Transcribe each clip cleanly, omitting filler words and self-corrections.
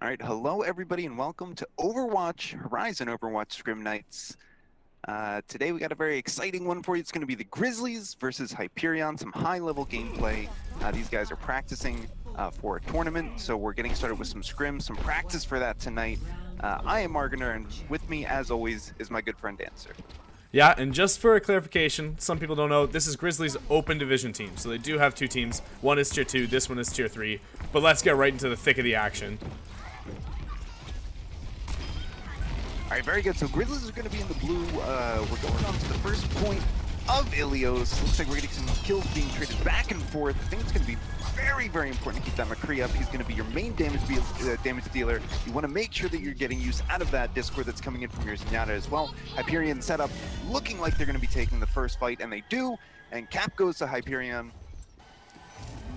All right, hello everybody, and welcome to Horizon Overwatch ScrimNights. Today we got a very exciting one for you. It's going to be the Grizzlies versus Hyperion, some high-level gameplay. These guys are practicing for a tournament, so we're getting started with some scrims, some practice for that tonight. I am Marginer, and with me, as always, is my good friend Dancer. Yeah, and just for a clarification, some people don't know, this is Grizzlies' open division team. So they do have two teams. One is tier 2, this one is tier 3. But let's get right into the thick of the action. All right, very good. So Grizzlies are going to be in the blue. We're going on to the first point of Ilios. Looks like we're getting some kills being traded back and forth. I think it's going to be very, very important to keep that McCree up. He's going to be your main damage dealer. You want to make sure that you're getting use out of that Discord that's coming in from your Zenyatta as well. Hyperion set up looking like they're going to be taking the first fight, and they do. And cap goes to Hyperion.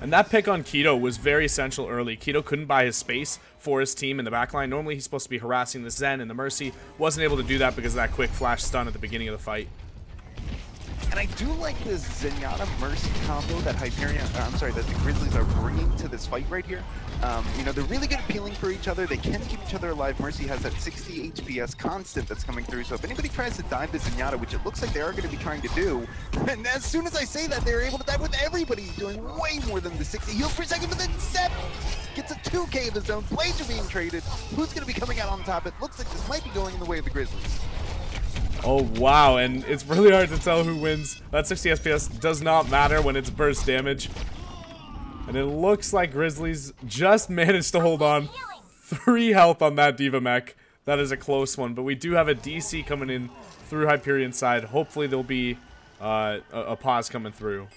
And that pick on Keto was very essential early. Keto couldn't buy his space for his team in the backline. Normally he's supposed to be harassing the Zen and the Mercy. Wasn't able to do that because of that quick flash stun at the beginning of the fight. And I do like this Zenyatta Mercy combo that that the Grizzlies are bringing to this fight right here. You know, they're really good at peeling for each other. They can keep each other alive. Mercy has that 60 HPS constant that's coming through. So if anybody tries to dive the Zenyatta, which it looks like they are going to be trying to do, and as soon as I say that, they're able to dive with everybody, doing way more than the 60 heals per second, but then 7 gets a 2K of his own. Blades are being traded. Who's going to be coming out on top? It looks like this might be going in the way of the Grizzlies. Oh, wow, and it's really hard to tell who wins. That 60 SPS does not matter when it's burst damage. And it looks like Grizzlies just managed to hold on. 3 health on that D.Va mech. That is a close one, but we do have a DC coming in through Hyperion's side. Hopefully there'll be a pause coming through.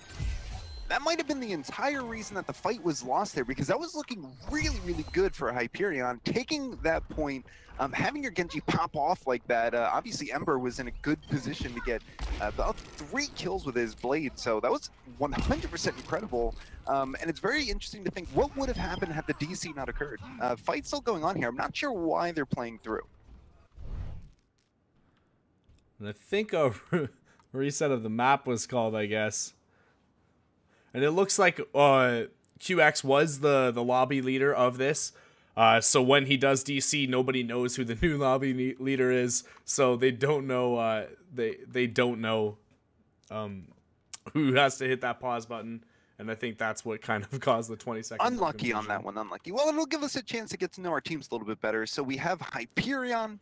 That might have been the entire reason that the fight was lost there, because that was looking really, really good for Hyperion. Taking that point, having your Genji pop off like that, obviously Ember was in a good position to get about 3 kills with his blade, so that was 100% incredible. And it's very interesting to think what would have happened had the DC not occurred. Fight's still going on here. I'm not sure why they're playing through. And I think a reset of the map was called, I guess. And it looks like QX was the lobby leader of this. So when he does DC, nobody knows who the new lobby leader is. So they don't know they don't know who has to hit that pause button. And I think that's what kind of caused the 20 seconds. Unlucky on that one, unlucky. Well, it'll give us a chance to get to know our teams a little bit better. So we have Hyperion,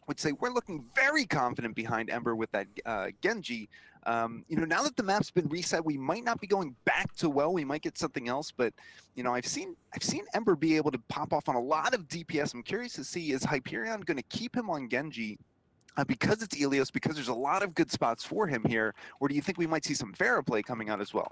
would say we're looking very confident behind Ember with that Genji. You know, now that the map's been reset, we might not be going back to well. We might get something else, but you know, I've seen Ember be able to pop off on a lot of DPS. I'm curious to see, is Hyperion going to keep him on Genji because it's Ilios, because there's a lot of good spots for him here, or do you think we might see some Pharah play coming out as well?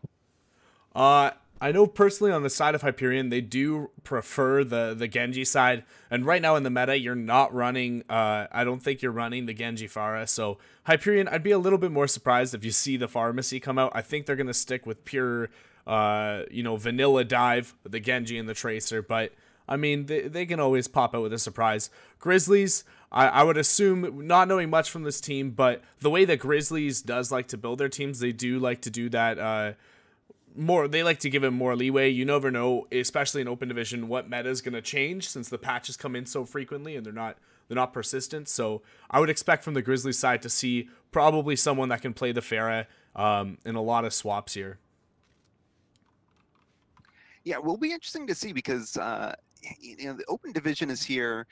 I know personally on the side of Hyperion, they do prefer the Genji side. And right now in the meta, you're not running, I don't think you're running the Genji Pharah. So Hyperion, I'd be a little bit more surprised if you see the Pharmacy come out. I think they're going to stick with pure, you know, vanilla dive, the Genji and the Tracer. But, I mean, they can always pop out with a surprise. Grizzlies, I would assume, not knowing much from this team, but the way that Grizzlies does like to build their teams, they do like to do that, they like to give it more leeway. You never know, especially in open division, what meta is going to change since the patches come in so frequently and they're not persistent. So I would expect from the Grizzlies side to see probably someone that can play the Pharah in a lot of swaps here. Yeah, it will be interesting to see because you know, the open division is here.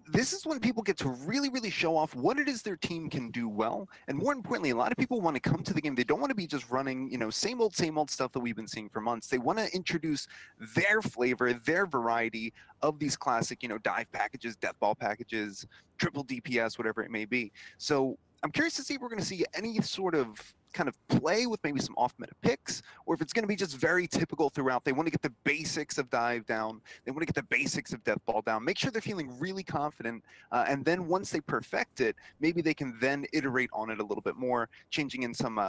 This is when people get to really, really show off what it is their team can do well. And more importantly, a lot of people want to come to the game. They don't want to be just running, you know, same old stuff that we've been seeing for months. They want to introduce their flavor, their variety of these classic, you know, dive packages, death ball packages, triple DPS, whatever it may be. So I'm curious to see if we're going to see any sort of kind of play with maybe some off-meta picks, or if it's going to be just very typical throughout. They want to get the basics of dive down. They want to get the basics of death ball down. Make sure they're feeling really confident, and then once they perfect it, maybe they can then iterate on it a little bit more, changing in some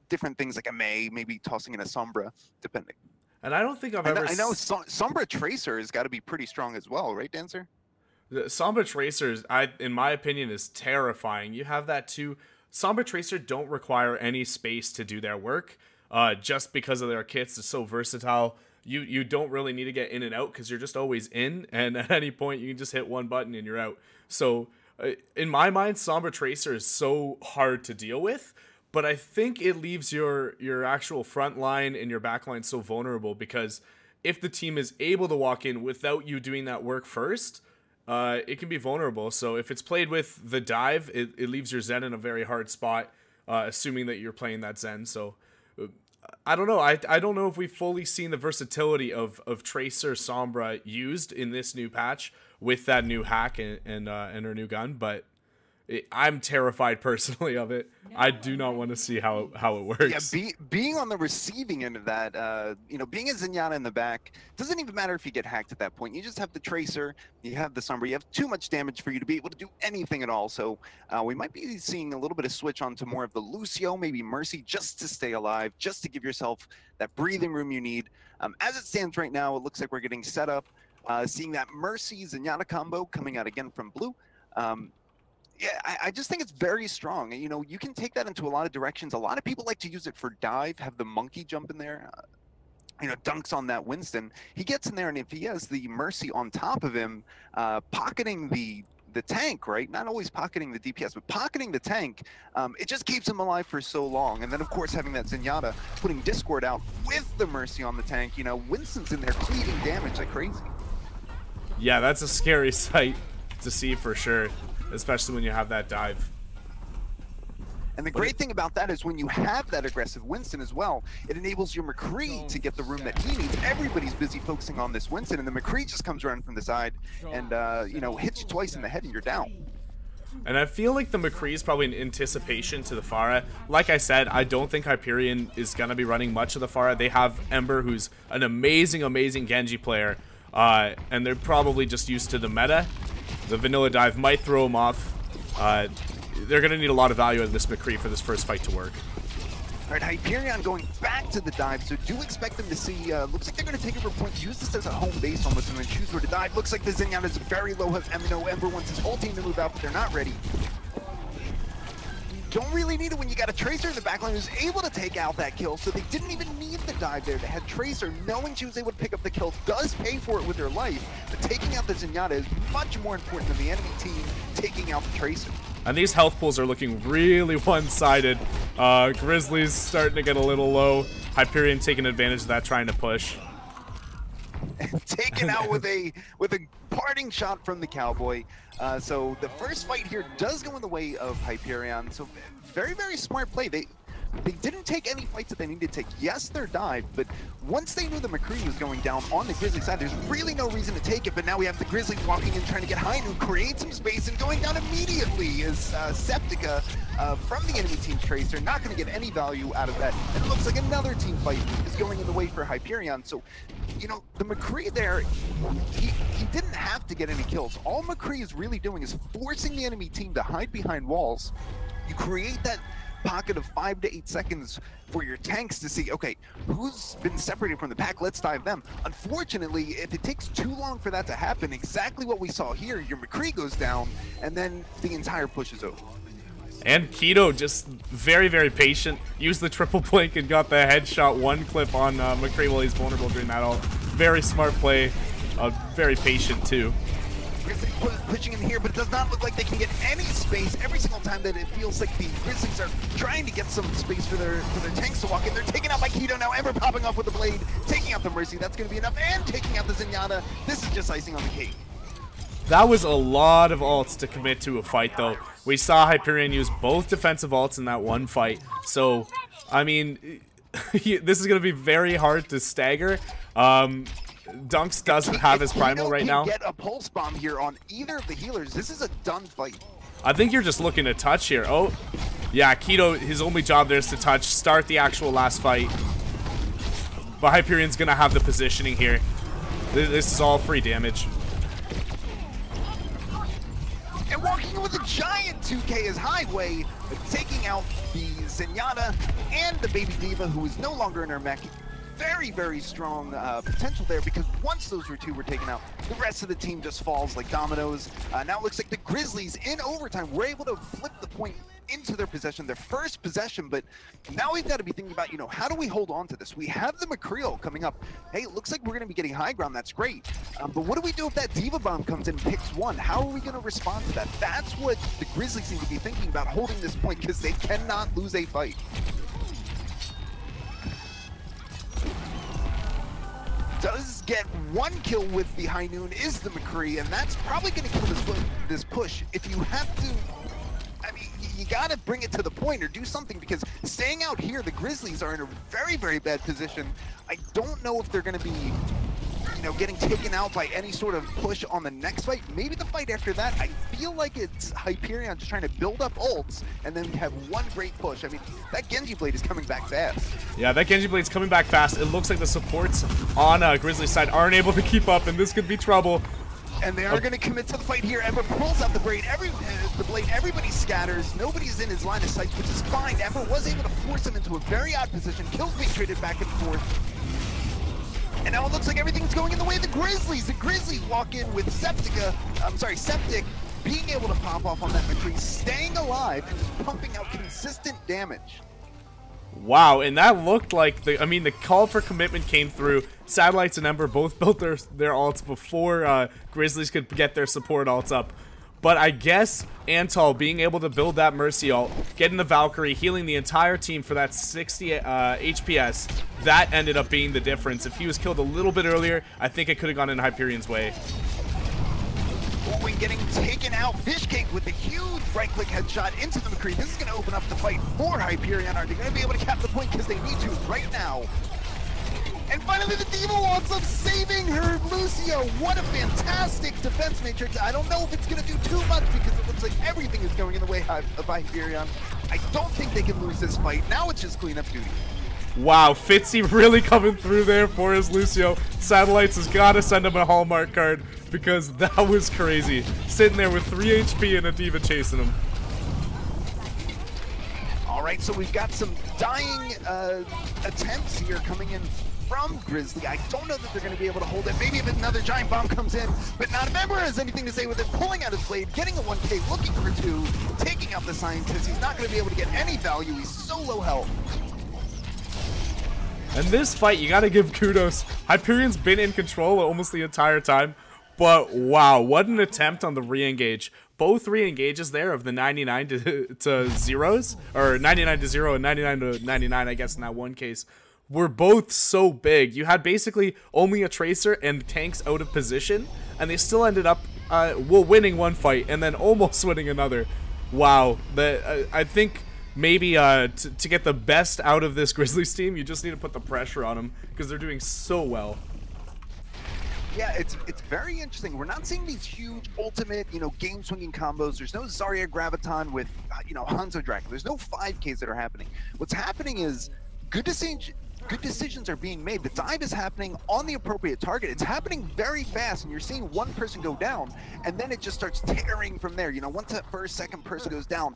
different things like a Mei, maybe tossing in a Sombra, depending. And I don't think I know Sombra Tracer has got to be pretty strong as well, right, Dancer? The Sombra Tracer, in my opinion, is terrifying. You have that too. Sombra Tracer don't require any space to do their work, just because of their kits. It's so versatile. you don't really need to get in and out because you're just always in, and at any point you can just hit one button and you're out. So in my mind, Sombra Tracer is so hard to deal with, but I think it leaves your actual front line and your back line so vulnerable, because if the team is able to walk in without you doing that work first, it can be vulnerable. So if it's played with the dive, it leaves your Zen in a very hard spot, assuming that you're playing that Zen. So I don't know. I don't know if we've fully seen the versatility of Tracer Sombra used in this new patch with that new hack and her new gun, but I'm terrified personally of it. I do not want to see how it works. Yeah, being on the receiving end of that, you know, being a Zenyatta in the back, doesn't even matter if you get hacked at that point. You just have the Tracer, you have the Sombra, you have too much damage for you to be able to do anything at all. So we might be seeing a little bit of switch onto more of the Lucio, maybe Mercy, just to stay alive, just to give yourself that breathing room you need. As it stands right now, it looks like we're getting set up, seeing that Mercy Zenyatta combo coming out again from Blue. Yeah, I just think it's very strong. You know, you can take that into a lot of directions. A lot of people like to use it for dive, have the monkey jump in there, you know, dunks on that Winston. He gets in there, and if he has the Mercy on top of him, pocketing the tank, right? Not always pocketing the DPS, but pocketing the tank, it just keeps him alive for so long. And then, of course, having that Zenyatta putting Discord out with the Mercy on the tank, you know, Winston's in there cleaving damage like crazy. Yeah, that's a scary sight to see for sure, especially when you have that dive. And the great thing about that is when you have that aggressive Winston as well, it enables your McCree to get the room that he needs. Everybody's busy focusing on this Winston, and the McCree just comes around from the side and, you know, hits you twice in the head and you're down. And I feel like the McCree is probably an anticipation to the Pharah. Like I said, I don't think Hyperion is going to be running much of the Pharah. They have Ember, who's an amazing, amazing Genji player, and they're probably just used to the meta. The vanilla dive might throw them off. They're going to need a lot of value out of this McCree for this first fight to work. All right, Hyperion going back to the dive, so do expect them to see, looks like they're going to take over points, use this as a home base almost, and then choose where to dive. Looks like the Zenyatta is very low, has Ember wants his whole team to move out, but they're not ready. Don't really need it when you got a Tracer in the backline who's able to take out that kill, so they didn't even need the dive there. They had Tracer, knowing she was able to pick up the kill, does pay for it with her life, but taking out the Zenyatta is much more important than the enemy team taking out the Tracer. And these health pools are looking really one-sided. Grizzlies starting to get a little low. Hyperion taking advantage of that, trying to push. Taken out with a parting shot from the Cowboy. So the first fight here does go in the way of Hyperion. So very, very smart play. They didn't take any fights that they needed to take. Yes, they're dive, but once they knew the McCree was going down on the Grizzly side, there's really no reason to take it. But now we have the Grizzlies walking in, trying to get Hainu, create some space, and going down immediately as Septica from the enemy team's Tracer, not going to get any value out of that. And it looks like another team fight is going in the way for Hyperion. So, you know, the McCree there, he didn't have to get any kills. All McCree is really doing is forcing the enemy team to hide behind walls. You create that pocket of 5 to 8 seconds for your tanks to see, okay, who's been separated from the pack, let's dive them. Unfortunately, if it takes too long for that to happen, exactly what we saw here, your McCree goes down, and then the entire push is over. And Keto just very, very patient, used the triple blink and got the headshot one clip on McCree while he's vulnerable during that all. Very smart play, very patient too. Pushing in here, but it does not look like they can get any space every single time that it feels like the Grizzlies are trying to get some space for their tanks to walk in. They're taken out by Keto now. Ember popping off with the blade, taking out the Mercy. That's going to be enough, and taking out the Zenyatta. This is just icing on the cake. That was a lot of ults to commit to a fight, though. We saw Hyperion use both defensive ults in that one fight. So, I mean, this is going to be very hard to stagger. Dunks doesn't have his primal right now. Get a pulse bomb here on either of the healers. This is a done fight. I think you're just looking to touch here. Oh, yeah, Keto, his only job there is to touch, start the actual last fight. But Hyperion's going to have the positioning here. This is all free damage. And walking in with a giant 2K is Highway, taking out the Zenyatta and the Baby Diva, who is no longer in her mech. Very, very strong potential there, because once those two were taken out, the rest of the team just falls like dominoes. Now it looks like the Grizzlies in overtime were able to flip the point into their possession, their first possession, but now we've got to be thinking about, you know, how do we hold on to this? We have the McCree coming up. Hey, it looks like we're going to be getting high ground. That's great. But what do we do if that Diva Bomb comes in and picks one? How are we going to respond to that? That's what the Grizzlies seem to be thinking about, holding this point, because they cannot lose a fight. Does get one kill with the High Noon is the McCree, and that's probably going to kill this push. If you have to, I mean, you got to bring it to the point or do something, because staying out here, the Grizzlies are in a very, very bad position. I don't know if they're going to be, you know, getting taken out by any sort of push on the next fight. Maybe the fight after that. I feel like it's Hyperion just trying to build up ults and then have one great push. I mean, that Genji Blade is coming back fast. Yeah, that Genji Blade's coming back fast. It looks like the supports on Grizzly's side aren't able to keep up, and this could be trouble. And they are going to commit to the fight here. Ember pulls out the blade. Everybody scatters. Nobody's in his line of sight, which is fine. Ember was able to force him into a very odd position. Kills being traded back and forth. And now it looks like everything's going in the way of the Grizzlies. The Grizzlies walk in with Septic being able to pop off on that McCree, staying alive, and just pumping out consistent damage. Wow, and that looked like the call for commitment came through. Satellites and Ember both built their ults before Grizzlies could get their support ults up. But I guess Antal being able to build that Mercy ult, getting the Valkyrie, healing the entire team for that 60 HPS, that ended up being the difference. If he was killed a little bit earlier, I think it could have gone in Hyperion's way. Owen getting taken out. Fishcake with a huge right-click headshot into the McCree. This is going to open up the fight for Hyperion. Are they going to be able to cap the point? Because they need to right now. And finally, the Diva walks up, saving her Lucio. What a fantastic defense matrix. I don't know if it's going to do too much, because it looks like everything is going in the way of Hyperion. I don't think they can lose this fight. Now it's just cleanup duty. Wow, Fitzy really coming through there for his Lucio. Satellites has got to send him a Hallmark card, because that was crazy. Sitting there with 3 HP and a Diva chasing him. All right, so we've got some dying attempts here coming in from Grizzly. I don't know that they're going to be able to hold it. Maybe if another giant bomb comes in, but not if Ember has anything to say with it. Pulling out his blade, getting a 1K, looking for 2, taking out the scientist. He's not going to be able to get any value. He's so low health. And this fight, you got to give kudos. Hyperion's been in control almost the entire time, but wow, what an attempt on the re-engage. Both re-engages there of the 99 to zeros, or 99 to 0 and 99 to 99, I guess in that one case, were both so big. You had basically only a Tracer and tanks out of position, and they still ended up winning one fight and then almost winning another. Wow, I think maybe to get the best out of this Grizzlies team, you just need to put the pressure on them, because they're doing so well. Yeah, it's very interesting. We're not seeing these huge ultimate, you know, game-swinging combos. There's no Zarya Graviton with, you know, Hanzo Dragon. There's no 5Ks that are happening. What's happening is good decisions are being made. The dive is happening on the appropriate target. It's happening very fast, and you're seeing one person go down, and then it just starts tearing from there. You know, once that first, second person goes down,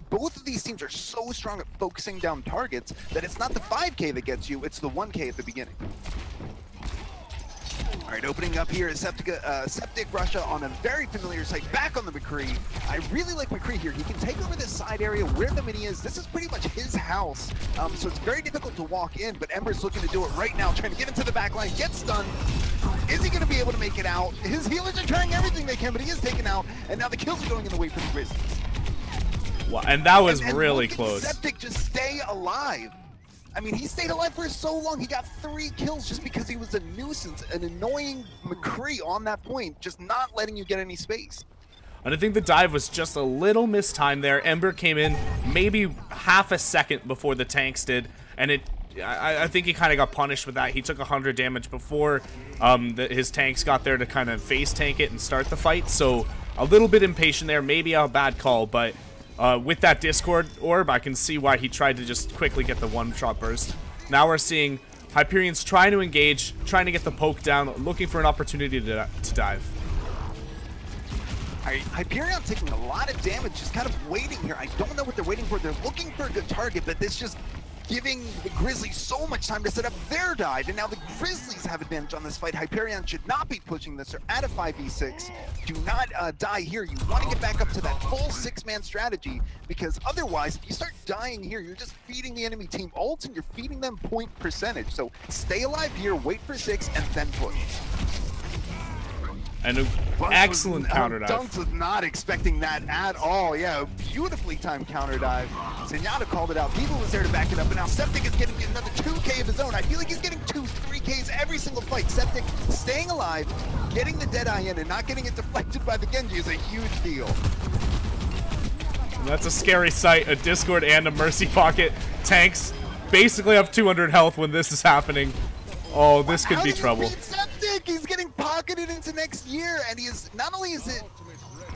both of these teams are so strong at focusing down targets that it's not the 5K that gets you, it's the 1K at the beginning. All right, opening up here is Septic Russia on a very familiar site, back on the McCree. I really like McCree here. He can take over this side area where the mini is. This is pretty much his house, so it's very difficult to walk in, but Ember's looking to do it right now, trying to get into the back line, get stunned. Is he going to be able to make it out? His healers are trying everything they can, but he is taken out, and now the kills are going in the way for the Grizzlies. Wow, and that was and really close. Septic just stay alive. I mean, he stayed alive for so long. He got 3 kills just because he was a nuisance, an annoying McCree on that point, just not letting you get any space. And I think the dive was just a little mistimed there. Ember came in maybe half a second before the tanks did, and I think he kind of got punished with that. He took 100 damage before his tanks got there to kind of face tank it and start the fight, so a little bit impatient there, maybe a bad call, but with that Discord orb, I can see why he tried to just quickly get the one-shot burst. Now we're seeing Hyperion's trying to engage, trying to get the poke down, looking for an opportunity to dive. Hyperion taking a lot of damage, just kind of waiting here. I don't know what they're waiting for. They're looking for a good target, but this just giving the Grizzlies so much time to set up their dive, and now the Grizzlies have advantage on this fight. Hyperion should not be pushing this. They're at a 5v6. Do not die here. You want to get back up to that full 6-man strategy, because otherwise, if you start dying here, you're just feeding the enemy team ults, and you're feeding them point percentage. So stay alive here, wait for 6, and then push. And an excellent counter dive. Dunks was not expecting that at all. Yeah, a beautifully timed counter dive. Zenyatta called it out. People was there to back it up, and now Septic is getting another 2K of his own. I feel like he's getting 2-3Ks every single fight. Septic staying alive, getting the Deadeye in, and not getting it deflected by the Genji is a huge deal. And that's a scary sight. A Discord and a Mercy Pocket. Tanks basically have 200 health when this is happening. Oh, this could be trouble. He's getting pocketed into next year, and he is not only is it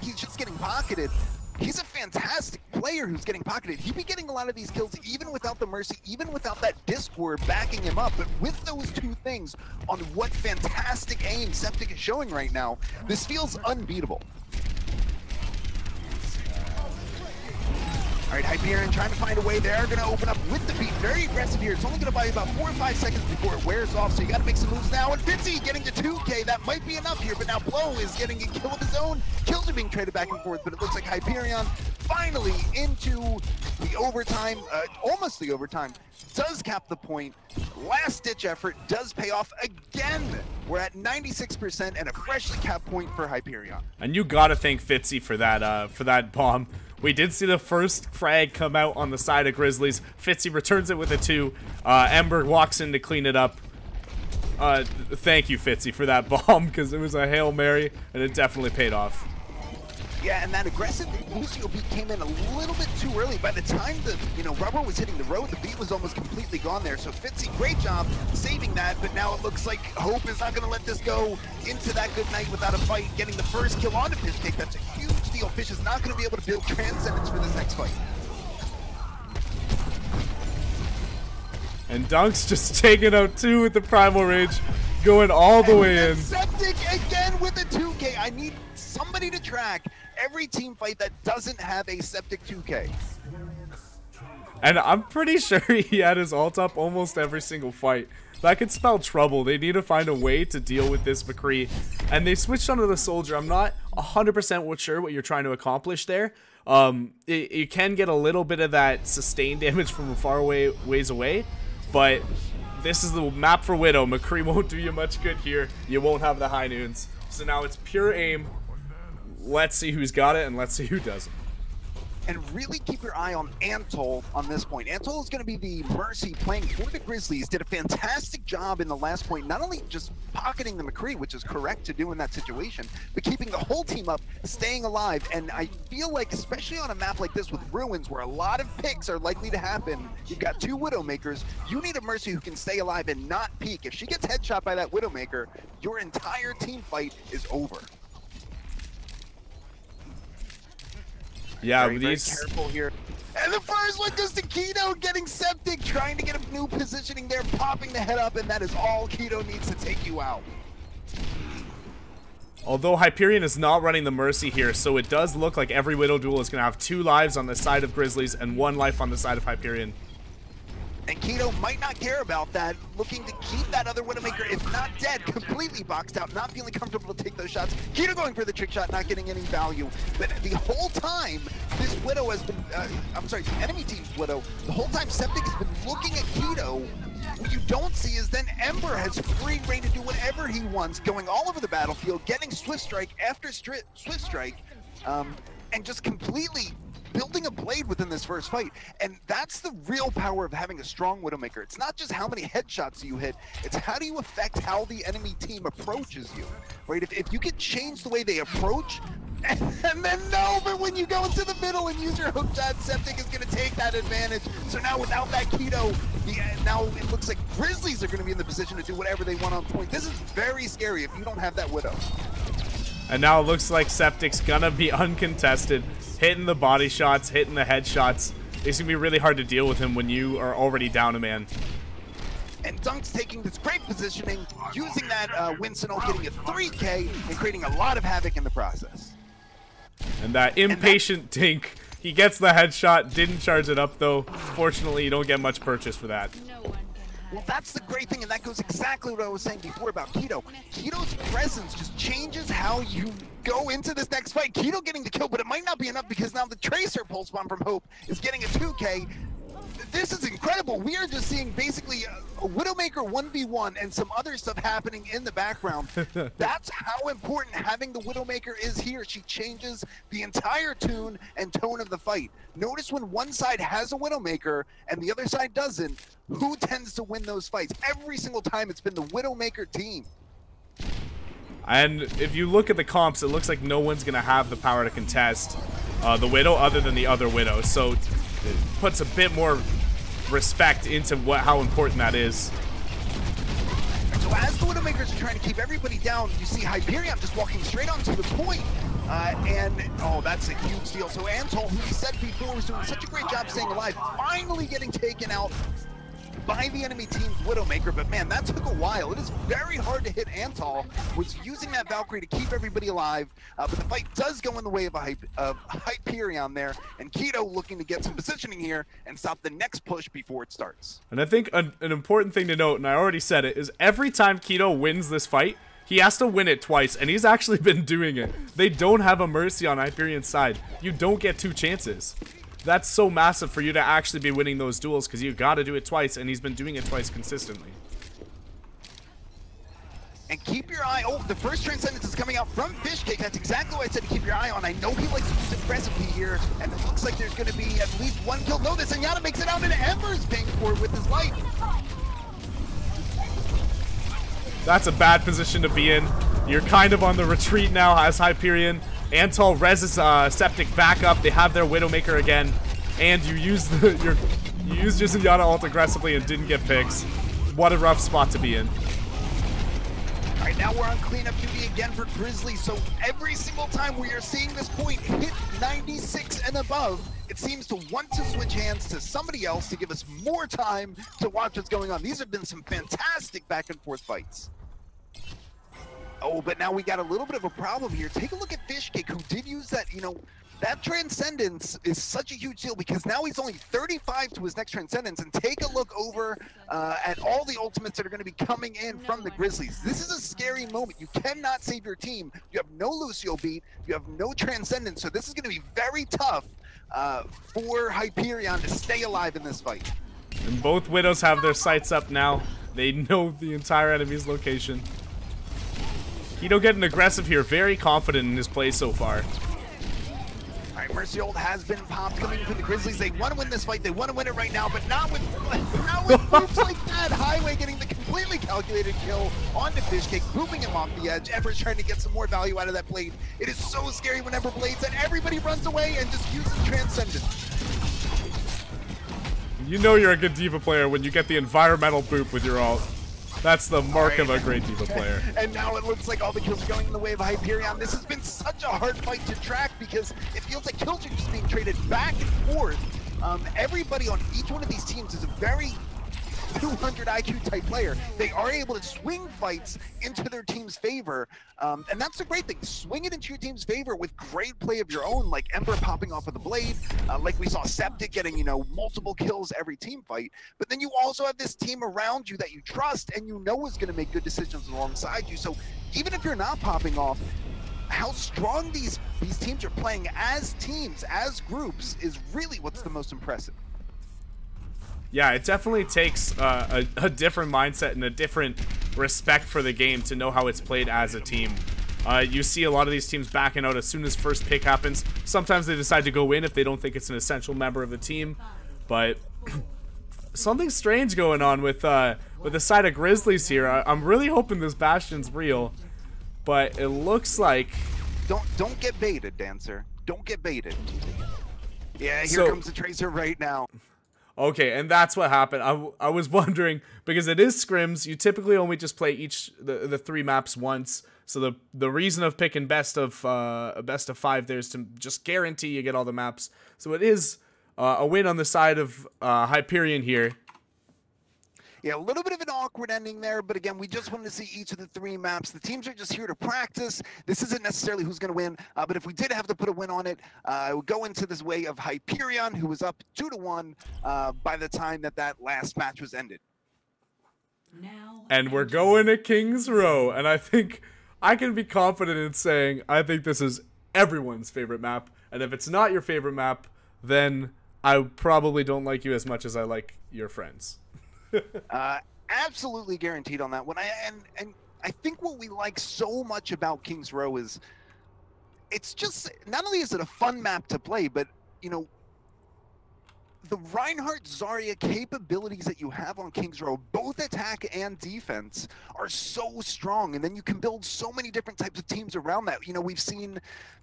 he's just getting pocketed, he's a fantastic player who's getting pocketed. He'd be getting a lot of these kills even without the Mercy, even without that Discord backing him up. But with those two things on what fantastic aim Septic is showing right now, this feels unbeatable. All right, Hyperion trying to find a way. They're going to open up with the beat. Very aggressive here. It's only going to buy you about 4 or 5 seconds before it wears off, so you got to make some moves now. And Fitzy getting to 2K. That might be enough here, but now Blow is getting a kill of his own. Kills are being traded back and forth, but it looks like Hyperion finally into the overtime, almost the overtime, does cap the point. Last-ditch effort does pay off again. We're at 96% and a freshly capped point for Hyperion. And you got to thank Fitzy for that bomb. We did see the first frag come out on the side of Grizzlies. Fitzy returns it with a 2. Ember walks in to clean it up. Thank you, Fitzy, for that bomb, because it was a Hail Mary, and it definitely paid off. Yeah, and that aggressive Lucio beat came in a little bit too early. By the time the rubber was hitting the road, the beat was almost completely gone there. So Fitzy, great job saving that, but now it looks like Hope is not going to let this go into that good night without a fight. Getting the first kill on the Fish Cake, that's a huge deal. Fish is not going to be able to build Transcendence for this next fight. And Dunk's just taking out 2 with the Primal Rage, going all the way in. Septic again with a 2K. I need somebody to track every team fight that doesn't have a Septic 2K. And I'm pretty sure he had his ult up almost every single fight. That could spell trouble. They need to find a way to deal with this McCree. And they switched onto the Soldier. I'm not 100% sure what you're trying to accomplish there. You can get a little bit of that sustained damage from a far ways away. But this is the map for Widow. McCree won't do you much good here. You won't have the high noons. So now it's pure aim. Let's see who's got it, and let's see who doesn't. And really keep your eye on Antol on this point. Antol is going to be the Mercy playing for the Grizzlies. Did a fantastic job in the last point, not only just pocketing the McCree, which is correct to do in that situation, but keeping the whole team up, staying alive. And I feel like, especially on a map like this with Ruins, where a lot of picks are likely to happen, you've got 2 Widowmakers, you need a Mercy who can stay alive and not peek. If she gets headshot by that Widowmaker, your entire team fight is over. Yeah, very careful here. And the first one goes to Keto, getting Septic, trying to get a new positioning there, popping the head up, and that is all Keto needs to take you out. Although Hyperion is not running the Mercy here, so it does look like every Widow duel is going to have 2 lives on the side of Grizzlies and 1 life on the side of Hyperion. And Keto might not care about that, looking to keep that other Widowmaker, if not dead, completely boxed out, not feeling comfortable to take those shots. Keto going for the trick shot, not getting any value. But the whole time, this Widow has been, the enemy team's Widow, the whole time Septic has been looking at Keto. What you don't see is then Ember has free reign to do whatever he wants, going all over the battlefield, getting Swift Strike after Swift Strike, and just completely building a blade within this first fight. And that's the real power of having a strong Widowmaker. It's not just how many headshots you hit, it's how do you affect how the enemy team approaches you, right? If you can change the way they approach, and then but when you go into the middle and use your hook shot, Septic is going to take that advantage. So now without that Keto, now it looks like Grizzlies are going to be in the position to do whatever they want on point. This is very scary if you don't have that Widow. And now it looks like Septic's gonna be uncontested, hitting the body shots, hitting the headshots. It's gonna be really hard to deal with him when you are already down a man. And Dunk's taking this great positioning, using that Winston, getting a 3K and creating a lot of havoc in the process. And that impatient Dink He gets the headshot, didn't charge it up though. Fortunately, you don't get much purchase for that. Well, that's the great thing, and that goes exactly what I was saying before about Keto. Keto's presence just changes how you go into this next fight. Keto getting the kill, but it might not be enough because now the Tracer pulse bomb from Hope is getting a 2K. This is incredible. We are just seeing basically a Widowmaker 1v1 and some other stuff happening in the background. That's how important having the Widowmaker is here. She changes the entire tune and tone of the fight. Notice when one side has a Widowmaker and the other side doesn't, who tends to win those fights? Every single time it's been the Widowmaker team. And if you look at the comps, it looks like no one's going to have the power to contest the Widow other than the other Widow. So it puts a bit more respect into how important that is. So as the Widowmakers are trying to keep everybody down, you see Hyperion just walking straight onto the point. Oh, that's a huge deal. So Antol, who we said before was doing such a great job staying alive, finally getting taken out by the enemy team's Widowmaker, but man, that took a while. It is very hard to hit. Antol was using that Valkyrie to keep everybody alive, but the fight does go in the way of Hyperion there, and Keto looking to get some positioning here and stop the next push before it starts. And I think an important thing to note, and I already said it, is every time Keto wins this fight, he has to win it twice, and he's actually been doing it. They don't have a mercy on Hyperion's side. You don't get 2 chances. That's so massive for you to actually be winning those duels because you got to do it twice, and he's been doing it twice consistently. And keep your eye. Oh, the first Transcendence is coming out from Fishcake. That's exactly what I said to keep your eye on. I know he likes to use it aggressively here, and it looks like there's going to be at least 1 kill. No, this Zenyatta makes it out, and Ember's paying for it with his life. That's a bad position to be in. You're kind of on the retreat now as Hyperion. Antol reses Septic back up. They have their Widowmaker again, and you use your Zenyatta ult aggressively and didn't get picks. What a rough spot to be in. All right, now we're on cleanup duty again for Grizzlies. So every single time we are seeing this point hit 96 and above, it seems to want to switch hands to somebody else to give us more time to watch what's going on. These have been some fantastic back and forth fights. Oh, but now we got a little bit of a problem here. Take a look at Fishcake, who did use that, you know, that Transcendence is such a huge deal because now he's only 35 to his next Transcendence. And take a look over at all the ultimates that are going to be coming in from the Grizzlies. This is a scary moment. You cannot save your team. You have no Lucio beat. You have no Transcendence. So this is going to be very tough for Hyperion to stay alive in this fight. And both Widows have their sights up now. They know the entire enemy's location. Keto getting aggressive here, very confident in his play so far. All right, Mercy Ult has been popped coming from the Grizzlies. They want to win this fight. They want to win it right now, but not with moves like that. Highway getting the completely calculated kill onto Fishcake, booping him off the edge. Ember's trying to get some more value out of that blade. It is so scary whenever blades and everybody runs away and just uses Transcendence. You know you're a good D.Va player when you get the environmental boop with your ult. That's the mark of a great D.Va player. And now it looks like all the kills are going in the way of Hyperion. This has been such a hard fight to track because it feels like kills are just being traded back and forth. Everybody on each one of these teams is a very 200 IQ type player. They are able to swing fights into their team's favor. And that's the great thing. Swing it into your team's favor with great play of your own, like Ember popping off with the blade, like we saw Septic getting, you know, multiple kills every team fight. But then you also have this team around you that you trust and you know is going to make good decisions alongside you. So even if you're not popping off, how strong these teams are playing as teams, as groups, is really what's the most impressive. Yeah, it definitely takes a different mindset and a different respect for the game to know how it's played as a team. You see a lot of these teams backing out as soon as first pick happens. Sometimes they decide to go in if they don't think it's an essential member of the team. But something strange going on with the side of Grizzlies here. I'm really hoping this Bastion's real, but it looks like... Don't get baited, Dancer. Don't get baited. Yeah, here comes the Tracer right now. Okay, and that's what happened. I was wondering, because it is scrims, you typically only just play the 3 maps once. So the reason of picking best of 5 there is to just guarantee you get all the maps. So it is a win on the side of Hyperion here. Yeah, a little bit of an awkward ending there, but again, we just wanted to see each of the 3 maps. The teams are just here to practice. This isn't necessarily who's going to win, but if we did have to put a win on it, it would go into this way of Hyperion, who was up 2-1 by the time that last match was ended. And we're going to King's Row, and I think I can be confident in saying I think this is everyone's favorite map, and if it's not your favorite map, then I probably don't like you as much as I like your friends. Absolutely guaranteed on that one. And I think what we like so much about King's Row is it's just, not only is it a fun map to play, but, you know, the Reinhardt Zarya capabilities that you have on King's Row, both attack and defense, are so strong. And then you can build so many different types of teams around that. You know, we've seen,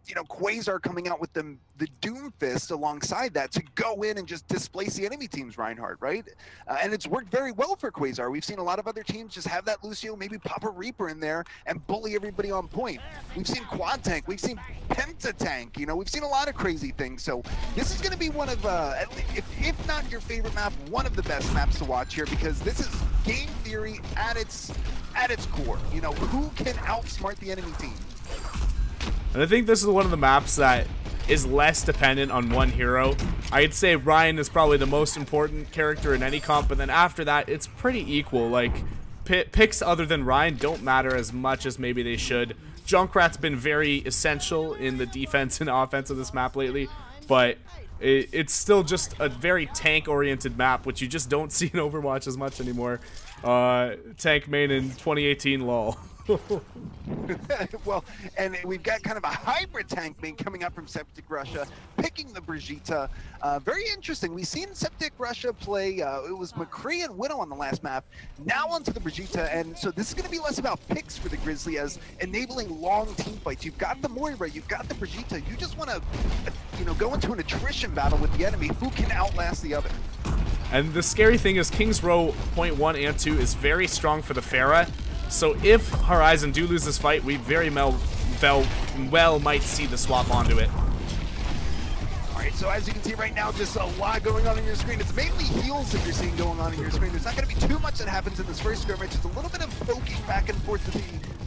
you know, Quasar coming out with the Doomfist alongside that to go in and just displace the enemy team's Reinhardt, right? And it's worked very well for Quasar. We've seen a lot of other teams just have that Lucio, maybe pop a Reaper in there and bully everybody on point. We've seen Quad Tank, we've seen Pentatank, you know, we've seen a lot of crazy things. So this is going to be one of, if not your favorite map, one of the best maps to watch here, because this is game theory at its core. You know, who can outsmart the enemy team? And I think this is one of the maps that is less dependent on one hero. I'd say Ryan is probably the most important character in any comp, but then after that, it's pretty equal. Like, picks other than Ryan don't matter as much as maybe they should. Junkrat's been very essential in the defense and offense of this map lately, but it's still just a very tank-oriented map, which you just don't see in Overwatch as much anymore. Tank main in 2018, lol. Well, and we've got kind of a hybrid tank main coming up from Septic Russia, picking the Brigitte. Very interesting. We've seen Septic Russia play, it was McCree and Widow on the last map, now onto the Brigitte, and so this is going to be less about picks for the Grizzly as enabling long team fights. You've got the Moira, you've got the Brigitte, you just want to, you know, go into an attrition battle with the enemy. Who can outlast the other? And the scary thing is King's Row point 1 and 2 is very strong for the Pharah. So if Horizon do lose this fight, we very well might see the swap onto it. Alright, so as you can see right now, just a lot going on your screen. It's mainly heals that you're seeing going on in your screen. There's not going to be too much that happens in this first scrimmage. It's a little bit of poking back and forth to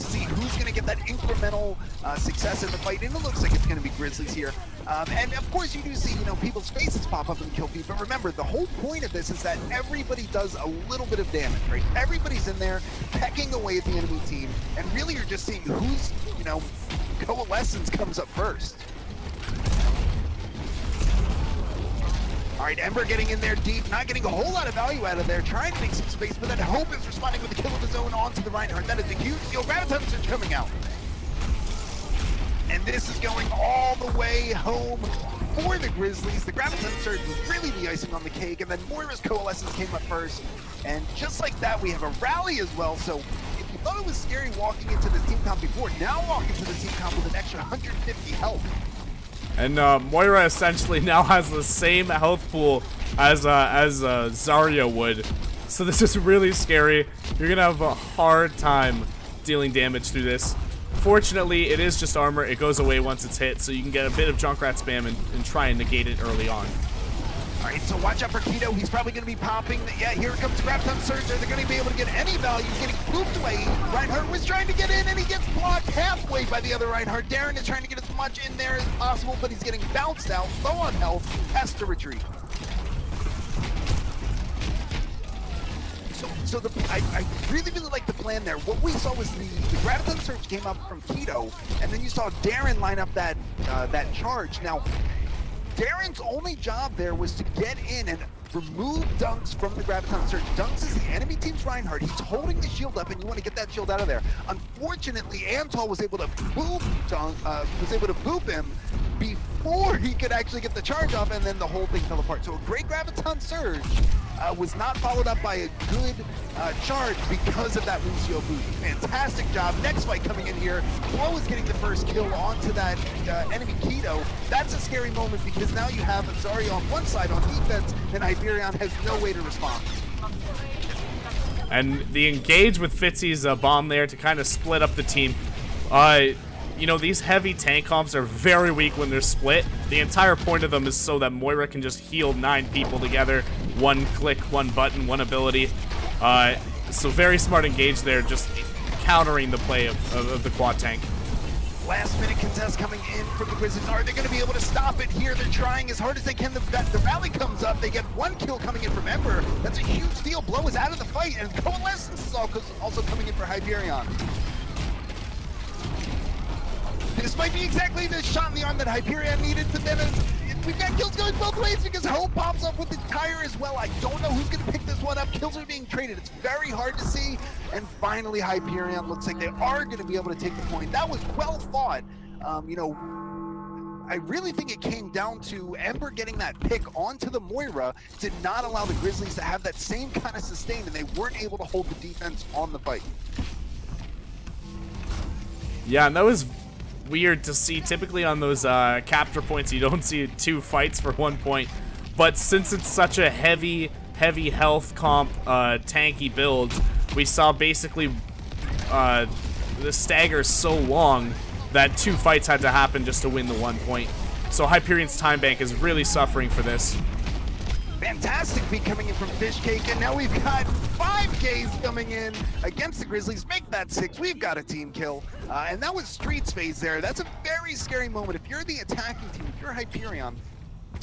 see who's going to get that incremental success in the fight. And it looks like it's going to be Grizzlies here. And of course you do see, you know, people's faces pop up in the kill feed, but remember, the whole point of this is that everybody does a little bit of damage, right? Everybody's in there pecking away at the enemy team, and really you're just seeing who's, you know, Coalescence comes up first. All right, Ember getting in there deep, not getting a whole lot of value out of there, trying to make some space, but then Hope is responding with a kill of his own onto the Reinhardt. That is a huge deal. Graviton Surge coming out. And this is going all the way home for the Grizzlies. The Graviton Surge was really the icing on the cake, and then Moira's Coalescence came up first. And just like that, we have a rally as well. So if you thought it was scary walking into this team comp before, now walk into the team comp with an extra 150 health. And Moira essentially now has the same health pool as Zarya would. So this is really scary. You're going to have a hard time dealing damage through this. Fortunately, it is just armor. It goes away once it's hit, so you can get a bit of Junkrat spam and try and negate it early on. All right, so watch out for Keto. He's probably going to be popping. Yeah, here comes the Graviton Surge. They're going to be able to get any value. Getting pooped away. Reinhardt was trying to get in, and he gets blocked halfway by the other Reinhardt. Darren is trying to get as much in there as possible, but he's getting bounced out, low on health, has to retreat. So I really like the plan there. What we saw was the Graviton Surge came up from Keto, and then you saw Darren line up that charge. Now, Darren's only job there was to get in and remove Dunks from the Graviton Surge. Dunks is the enemy team's Reinhardt. He's holding the shield up, and you want to get that shield out of there. Unfortunately, Antal was able to boop him before he could actually get the charge off, and then the whole thing fell apart. So a great Graviton Surge was not followed up by a good charge because of that Lucio boot. Fantastic job. Next fight coming in here. Flo is getting the first kill onto that enemy Keto. That's a scary moment because now you have Zarya on one side on defense, and Hyperion has no way to respond. And the engage with Fitzy's bomb there to kind of split up the team. You know, these heavy tank comps are very weak when they're split. The entire point of them is so that Moira can just heal 9 people together. One click, one button, one ability. So very smart engage there, just countering the play of the quad tank. Last minute contest coming in from the Grizzlies. Are they going to be able to stop it here? They're trying as hard as they can. The rally comes up. They get one kill coming in from Ember. That's a huge deal. Blow is out of the fight, and Coalescence is also coming in for Hyperion. This might be exactly the shot in the arm that Hyperion needed, but then we've got kills going both ways because Hope pops up with the tire as well. I don't know who's going to pick this one up. Kills are being traded. It's very hard to see. And finally, Hyperion looks like they are going to be able to take the point. That was well fought. You know, I really think it came down to Ember getting that pick onto the Moira did not allow the Grizzlies to have that same kind of sustain, and they weren't able to hold the defense on the fight. Yeah, and that was weird to see. Typically on those capture points, you don't see 2 fights for 1 point. But since it's such a heavy health comp, tanky build, we saw basically the stagger so long that 2 fights had to happen just to win the 1 point. So Hyperion's time bank is really suffering for this. Fantastic beat coming in from Fishcake, and now we've got 5Ks coming in against the Grizzlies. Make that 6. We've got a team kill. And that was Street's phase there. That's a very scary moment. If you're the attacking team, if you're Hyperion,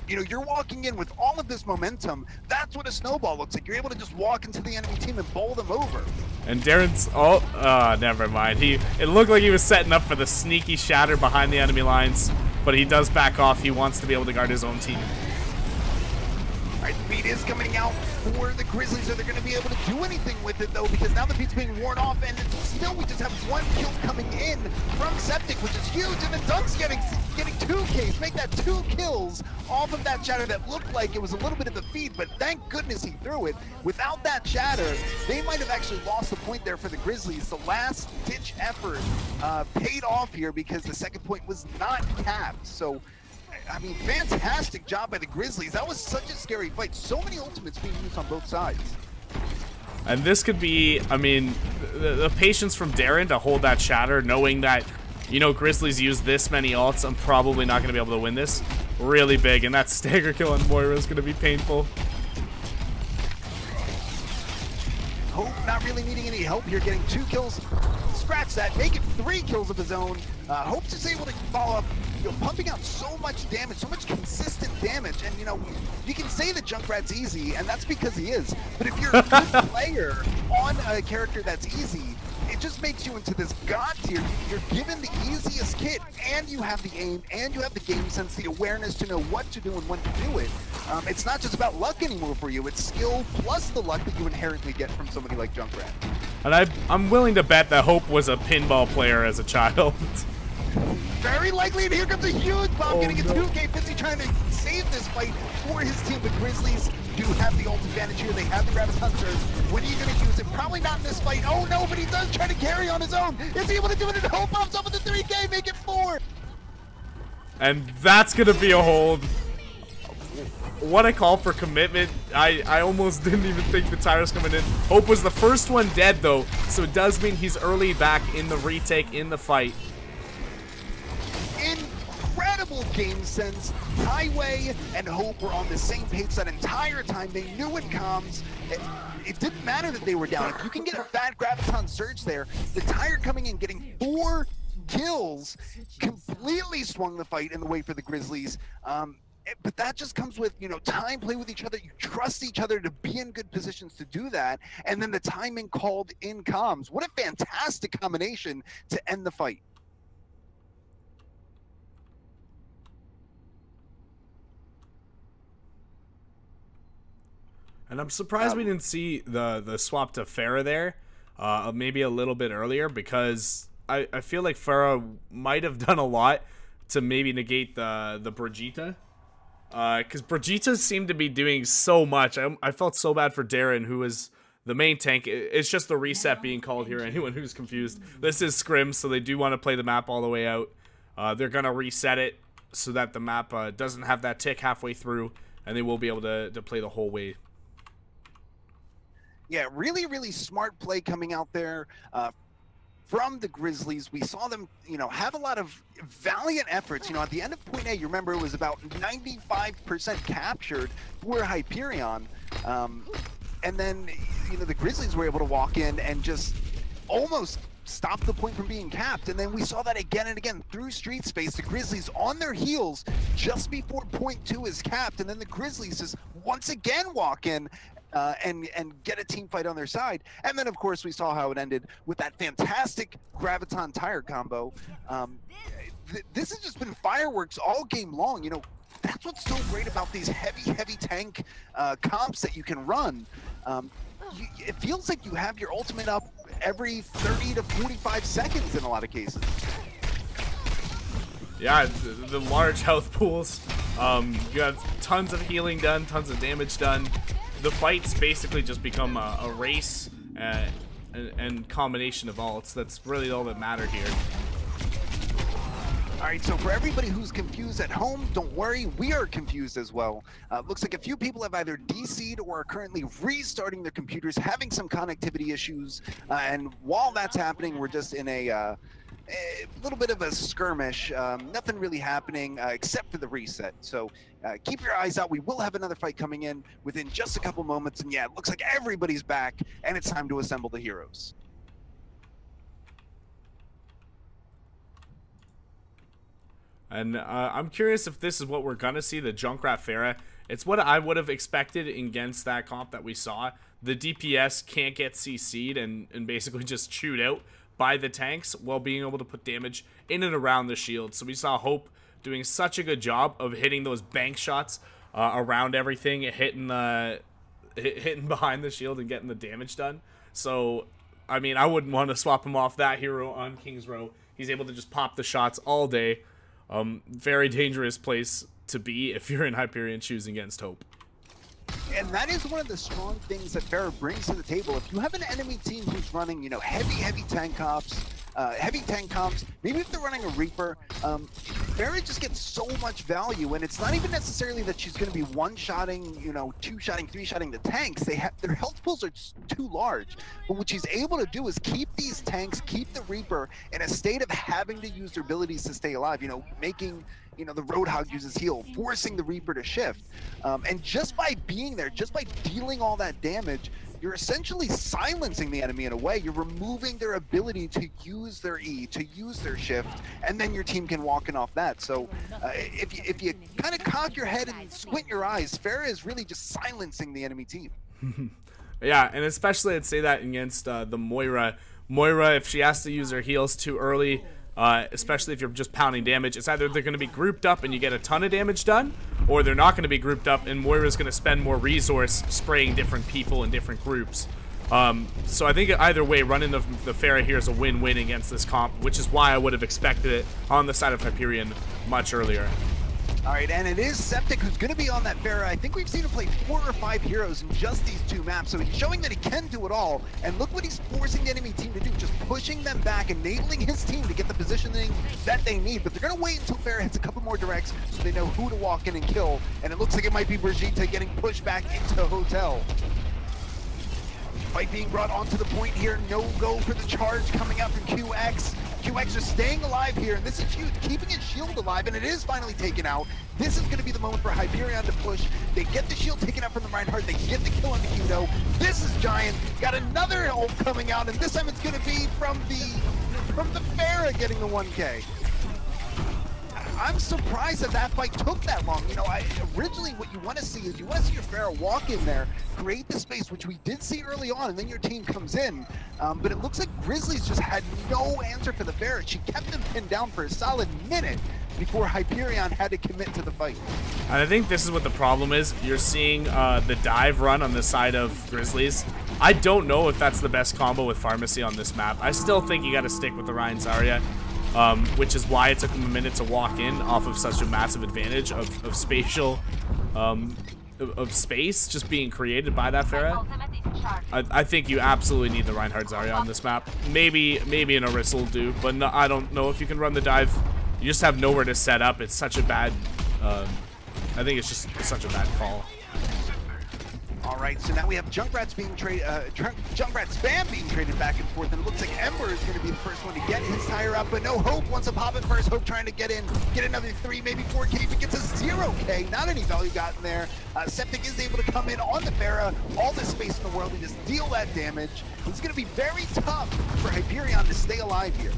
you know, you're walking in with all of this momentum. That's what a snowball looks like. You're able to just walk into the enemy team and bowl them over. And Darren's, never mind. It looked like he was setting up for the sneaky shatter behind the enemy lines, but he does back off. He wants to be able to guard his own team. Alright, the beat is coming out for the Grizzlies. Are they going to be able to do anything with it, though? Because now the beat's being worn off, and still we just have 1 kill coming in from Septic, which is huge, and then Dunk's getting 2 Ks. Make that 2 kills off of that shatter that looked like it was a little bit of a feed, but thank goodness he threw it. Without that shatter, they might have actually lost the point there for the Grizzlies. The last-ditch effort paid off here because the second point was not capped. So, I mean, fantastic job by the Grizzlies. That was such a scary fight. So many ultimates being used on both sides. And this could be, I mean, the patience from Darren to hold that shatter, knowing that, you know, Grizzlies use this many ults, I'm probably not going to be able to win this. Really big, and that stagger kill on Moira is going to be painful. Hope not really needing any help here, getting 2 kills. Scratch that, make it 3 kills of his own. Hope is able to follow up, you know, pumping out so much damage, so much consistent damage. And, you know, you can say that Junkrat's easy, and that's because he is. But if you're a good player on a character that's easy, it just makes you into this god tier. You're given the easiest kit, and you have the aim, and you have the game sense, the awareness to know what to do and when to do it. It's not just about luck anymore for you. It's skill plus the luck that you inherently get from somebody like Junkrat. And I'm willing to bet that Hope was a pinball player as a child. Very likely, and here comes a huge bomb, getting a 2K. Fizzy trying to save this fight for his team. The Grizzlies do have the ult advantage here. They have the Graviton Surge. When are you going to use it? Probably not in this fight. Oh no, but he does try to carry on his own. Is he able to do it? And Hope pops up with the 3K, make it 4. And that's going to be a hold. What a call for commitment. I almost didn't even think the tire's coming in. Hope was the first one dead, though, so it does mean he's early back in the retake, in the fight. Incredible game sense. Highway and Hope were on the same page that entire time. They knew in comms. It didn't matter that they were down. If you can get a fat Graviton Surge there, the tire coming in, getting 4 kills, completely swung the fight in the way for the Grizzlies. But that just comes with, you know, time, play with each other. You trust each other to be in good positions to do that. And then the timing called in comms. What a fantastic combination to end the fight. And I'm surprised we didn't see the swap to Pharah there, maybe a little bit earlier, because I feel like Pharah might have done a lot to maybe negate the Brigitte. Because Brigitte seemed to be doing so much. I felt so bad for Darren, who was the main tank. It's just the reset being called here, anyone who's confused. This is Scrim, so they do want to play the map all the way out. They're going to reset it so that the map doesn't have that tick halfway through, and they will be able to play the whole way. Yeah, really, really smart play coming out there from the Grizzlies. We saw them, you know, have a lot of valiant efforts. You know, at the end of point A, you remember it was about 95% captured for Hyperion. And then, you know, the Grizzlies were able to walk in and just almost stop the point from being capped. And then we saw that again and again through street space. The Grizzlies on their heels just before point 2 is capped. And then the Grizzlies just once again walk in and get a team fight on their side. And then, of course, we saw how it ended with that fantastic Graviton tire combo. This has just been fireworks all game long. You know, that's what's so great about these heavy tank comps that you can run. It feels like you have your ultimate up every 30 to 45 seconds in a lot of cases. Yeah, the large health pools. You have tons of healing done, tons of damage done. The fights basically just become a race and combination of ults. That's really all that matter here. All right, so for everybody who's confused at home, don't worry, we are confused as well. Looks like a few people have either DC'd or are currently restarting their computers, having some connectivity issues. And while that's happening, we're just in a little bit of a skirmish. Nothing really happening except for the reset. So keep your eyes out. We will have another fight coming in within just a couple moments. And yeah, it looks like everybody's back, and it's time to assemble the heroes. And I'm curious if this is what we're going to see, the Junkrat Pharah. It's what I would have expected against that comp that we saw. The DPS can't get CC'd and basically just chewed out by the tanks while being able to put damage in and around the shield. So we saw Hope doing such a good job of hitting those bank shots around everything, hitting behind the shield and getting the damage done. So, I mean, I wouldn't want to swap him off that hero on King's Row. He's able to just pop the shots all day. Very dangerous place to be if you're in Hyperion choosing against Hope. And that is one of the strong things that Pharah brings to the table. If you have an enemy team who's running, you know, heavy tank comps, maybe if they're running a Reaper, Pharah just gets so much value, and it's not even necessarily that she's going to be one-shotting, you know, two-shotting, three-shotting the tanks. Their health pools are too large. But what she's able to do is keep these tanks, keep the Reaper in a state of having to use their abilities to stay alive, you know, making, you know, the Roadhog use his heal, forcing the Reaper to shift. And just by being there, just by dealing all that damage, you're essentially silencing the enemy in a way. You're removing their ability to use their E, to use their shift, and then your team can walk in off that. So if you kind of cock your head and squint your eyes, Pharah is really just silencing the enemy team. Yeah, and especially I'd say that against the Moira. Moira, if she has to use her heals too early, especially if you're just pounding damage, it's either they're going to be grouped up and you get a ton of damage done, or they're not going to be grouped up and Moira's going to spend more resource spraying different people in different groups. So I think either way, running the Pharah here is a win-win against this comp, which is why I would have expected it on the side of Hyperion much earlier. All right, and it is Septic who's going to be on that Pharah. I think we've seen him play 4 or 5 heroes in just these 2 maps, so he's showing that he can do it all. And look what he's forcing the enemy team to do, just pushing them back, enabling his team to get the positioning that they need. But they're going to wait until Pharah hits a couple more directs so they know who to walk in and kill. And it looks like it might be Brigitte getting pushed back into Hotel. Fight being brought onto the point here. No go for the charge coming out from QX. QX just staying alive here, and this is huge, keeping his shield alive, and it is finally taken out. This is going to be the moment for Hyperion to push. They get the shield taken out from the Reinhardt. They get the kill on the Kudo. This is giant. Got another ult coming out, and this time it's going to be from the Pharah getting the 1K. I'm surprised that fight took that long. You know, originally what you want to see is you want to see your Pharah walk in there, create the space, which we did see early on, and then your team comes in. But it looks like Grizzlies just had no answer for the Pharah. She kept them pinned down for a solid minute before Hyperion had to commit to the fight. And I think this is what the problem is. You're seeing the dive run on the side of Grizzlies. I don't know if that's the best combo with Pharmacy on this map. I still think you got to stick with the Ryan Zarya. Which is why it took him a minute to walk in off of such a massive advantage of spatial, of space just being created by that Pharah. I think you absolutely need the Reinhardt Zarya on this map. Maybe an Orisa will do, but no, I don't know if you can run the dive. You just have nowhere to set up. It's such a bad, I think it's just such a bad call. All right, so now we have Junkrat's being traded, Junkrat Spam being traded back and forth, and it looks like Ember is going to be the first one to get his tire out, but no, Hope wants to pop it first. Hope trying to get in, get another 3, maybe 4K, but gets a 0K. Not any value gotten there. Septic is able to come in on the Pharah, all the space in the world, and just deal that damage. It's going to be very tough for Hyperion to stay alive here.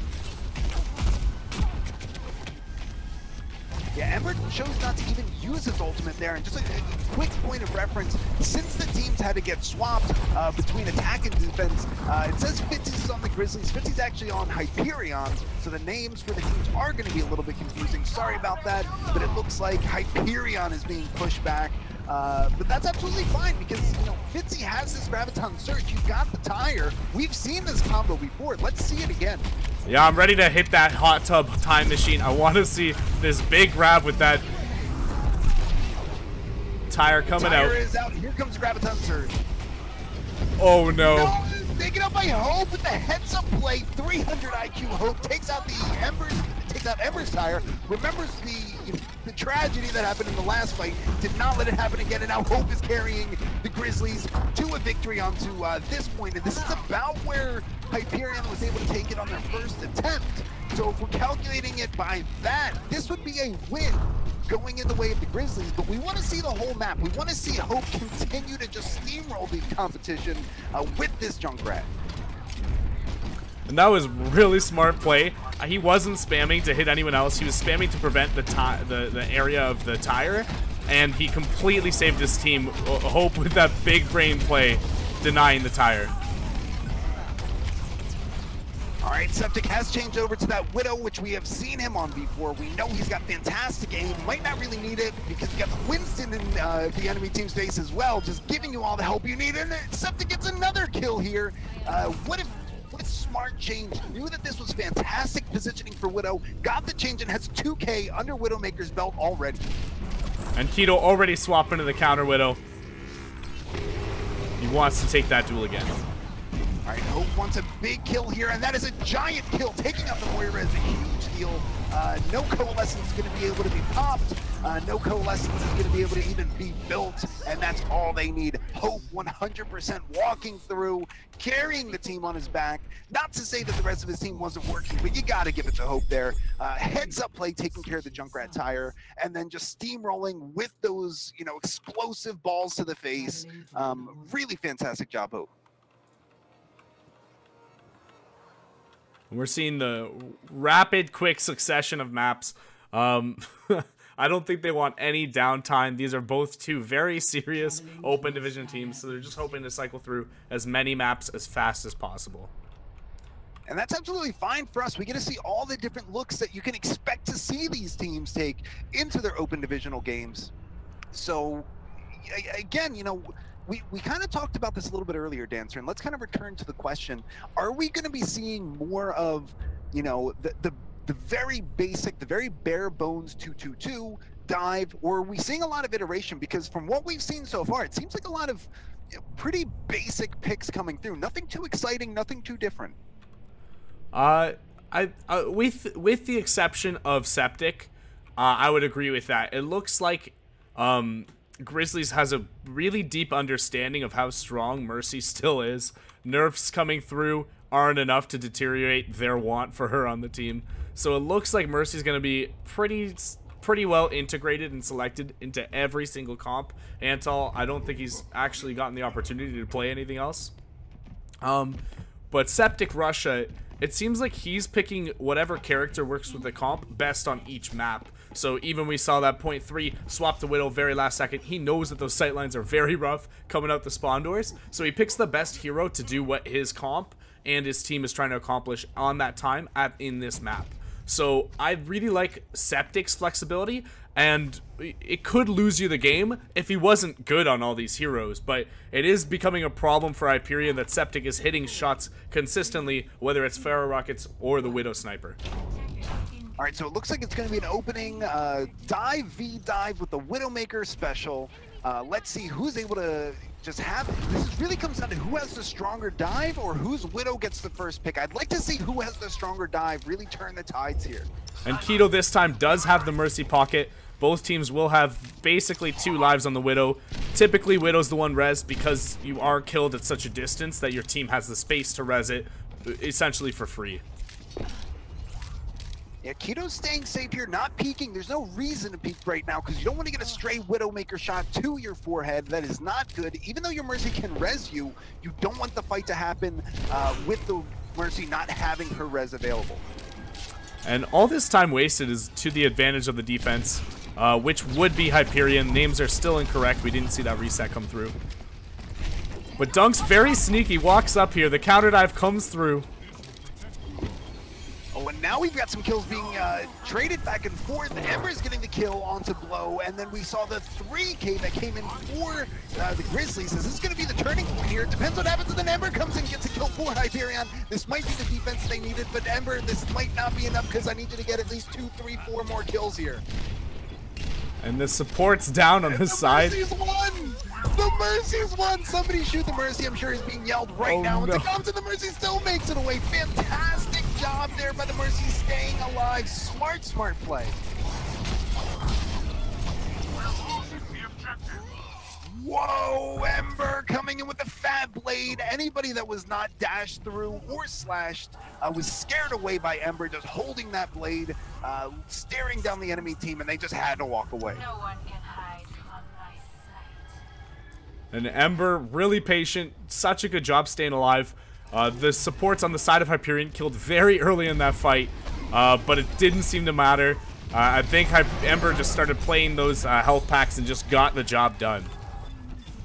Yeah, Ember chose not to even use his ultimate there, and just a quick point of reference, since the teams had to get swapped between attack and defense, it says Fitzy's on the Grizzlies, Fitzy's actually on Hyperion, so the names for the teams are going to be a little bit confusing. Sorry about that, but it looks like Hyperion is being pushed back. But that's absolutely fine because, you know, Fitzy has this Graviton Surge. You've got the tire. We've seen this combo before. Let's see it again. Yeah, I'm ready to hit that hot tub time machine. I want to see this big grab with that tire coming out. Tire is out. Here comes Graviton Surge. Oh no. No, taken out by Hope with the heads-up play. 300 IQ Hope takes out Ember's tire. Remembers the tragedy that happened in the last fight. Did not let it happen again, and now Hope is carrying the Grizzlies to a victory onto this point. And this is about where Hyperion was able to take it on their first attempt. So if we're calculating it by that, this would be a win going in the way of the Grizzlies, but we want to see the whole map. We want to see Hope continue to just steamroll the competition with this Junkrat. And that was really smart play. He wasn't spamming to hit anyone else. He was spamming to prevent the area of the tire, and he completely saved his team. Hope with that big brain play, denying the tire. All right, Septic has changed over to that Widow, which we have seen him on before. We know he's got fantastic aim. Might not really need it because you got the Winston in the enemy team's face as well, just giving you all the help you need. And Septic gets another kill here. What if smart change? Knew that this was fantastic positioning for Widow. Got the change and has 2K under Widowmaker's belt already. And Keto already swapped into the counter Widow. He wants to take that duel again. All right, Hope wants a big kill here, and that is a giant kill. Taking out the Moira is a huge deal. No Coalescence is going to be able to be popped. No Coalescence is going to be able to even be built, and that's all they need. Hope 100% walking through, carrying the team on his back. Not to say that the rest of his team wasn't working, but you got to give it to Hope there. Heads-up play, taking care of the Junkrat tire, and then just steamrolling with those, you know, explosive balls to the face. Really fantastic job, Hope. We're seeing the rapid, quick succession of maps. I don't think they want any downtime. These are both two very serious open division teams, so they're just hoping to cycle through as many maps as fast as possible. And that's absolutely fine for us. We get to see all the different looks that you can expect to see these teams take into their open divisional games. So, again, you know, we kind of talked about this a little bit earlier, Dancer, and let's kind of return to the question. Are we going to be seeing more of, you know, the very basic, the very bare bones 2-2-2 dive, or are we seeing a lot of iteration? Because from what we've seen so far, it seems like a lot of pretty basic picks coming through. Nothing too exciting, nothing too different. With the exception of Septic, I would agree with that. It looks like Grizzlies has a really deep understanding of how strong Mercy still is. Nerfs coming through aren't enough to deteriorate their want for her on the team. So it looks like Mercy's going to be pretty well integrated and selected into every single comp. Antal, I don't think he's actually gotten the opportunity to play anything else. But Septic Russia, it seems like he's picking whatever character works with the comp best on each map. So even we saw that point 3 swap the Widow very last second. He knows that those sightlines are very rough coming out the spawn doors. So he picks the best hero to do what his comp and his team is trying to accomplish on that time in this map. So I really like Septic's flexibility, and it could lose you the game if he wasn't good on all these heroes, but it is becoming a problem for Hyperion that Septic is hitting shots consistently, whether it's Pharah Rockets or the Widow Sniper. All right, so it looks like it's going to be an opening dive v dive with the Widowmaker special. Let's see who's able to just have it. This really comes down to who has the stronger dive or whose Widow gets the first pick. I'd like to see who has the stronger dive really turn the tides here. And Keto this time does have the Mercy pocket, Both teams will have basically 2 lives on the Widow. Typically, Widow's the one res because you are killed at such a distance that your team has the space to res it, essentially for free. Yeah, Keto's staying safe here, not peeking. There's no reason to peek right now because you don't want to get a stray Widowmaker shot to your forehead. That is not good. Even though your Mercy can res you, you don't want the fight to happen with the Mercy not having her res available. And all this time wasted is to the advantage of the defense, which would be Hyperion. Names are still incorrect. We didn't see that reset come through. But Dunk's very sneaky, walks up here. The counter dive comes through. Oh, and now we've got some kills being traded back and forth. Ember's getting the kill onto Blow, and then we saw the 3K that came in for the Grizzlies. Is this going to be the turning point here? It depends what happens, and then Ember comes in, gets a kill for Hyperion. This might be the defense they needed, but Ember, this might not be enough because I need you to get at least 2, 3, 4 more kills here. And the support's down on his side. Mercy's won! The Mercy's won! Somebody shoot the Mercy. I'm sure he's being yelled right now. And the comes and the Mercy still makes it away. Fantastic job there by the Mercy staying alive. Smart, smart play. Whoa, Ember coming in with the fat blade. Anybody that was not dashed through or slashed was scared away by Ember, just holding that blade, staring down the enemy team, and they just had to walk away. No one can hide from my sight. And Ember, really patient, such a good job staying alive. The supports on the side of Hyperion killed very early in that fight, but it didn't seem to matter. I think Ember just started playing those health packs and just got the job done.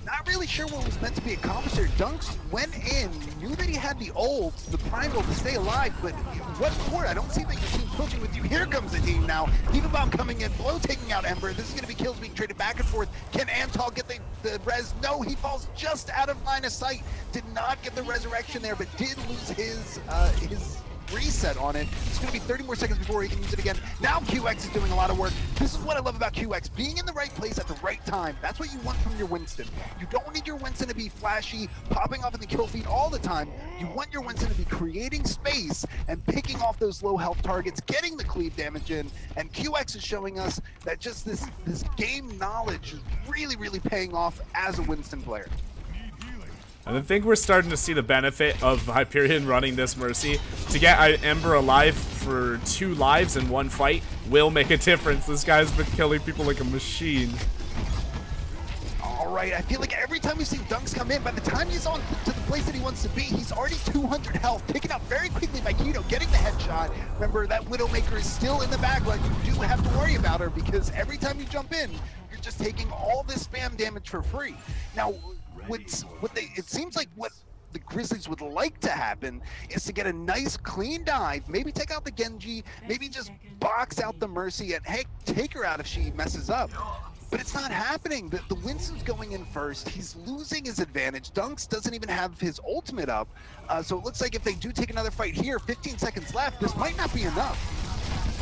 Not really sure what was meant to be accomplished there. Dunks went in, knew that he had the ult, the primal to stay alive, but what for? I don't see that your team's pushing with you. Here comes the team now. Diva Bomb coming in, Blow taking out Ember. This is going to be kills being traded back and forth. Can Antal get the res? No, he falls just out of line of sight. Did not get the resurrection there, but did lose his reset on it. It's going to be 30 more seconds before he can use it again. Now QX is doing a lot of work. This is what I love about QX, being in the right place at the right time. That's what you want from your Winston. You don't need your Winston to be flashy, popping off in the kill feed all the time. You want your Winston to be creating space and picking off those low health targets, getting the cleave damage in, and QX is showing us that just this game knowledge is really, really paying off as a Winston player. And I think we're starting to see the benefit of Hyperion running this Mercy. To get Ember alive for 2 lives in 1 fight will make a difference. This guy's been killing people like a machine. All right, I feel like every time we see Dunks come in, by the time he's on to the place that he wants to be, he's already 200 health, taken out very quickly by Keto, getting the headshot. Remember, that Widowmaker is still in the backline. You do have to worry about her because every time you jump in, you're just taking all this spam damage for free. Now, it seems like what the Grizzlies would like to happen is to get a nice clean dive, maybe take out the Genji, maybe just box out the Mercy and heck, take her out if she messes up. But it's not happening. The Winston's going in first. He's losing his advantage. Dunks doesn't even have his ultimate up. So it looks like if they do take another fight here, 15 seconds left, this might not be enough.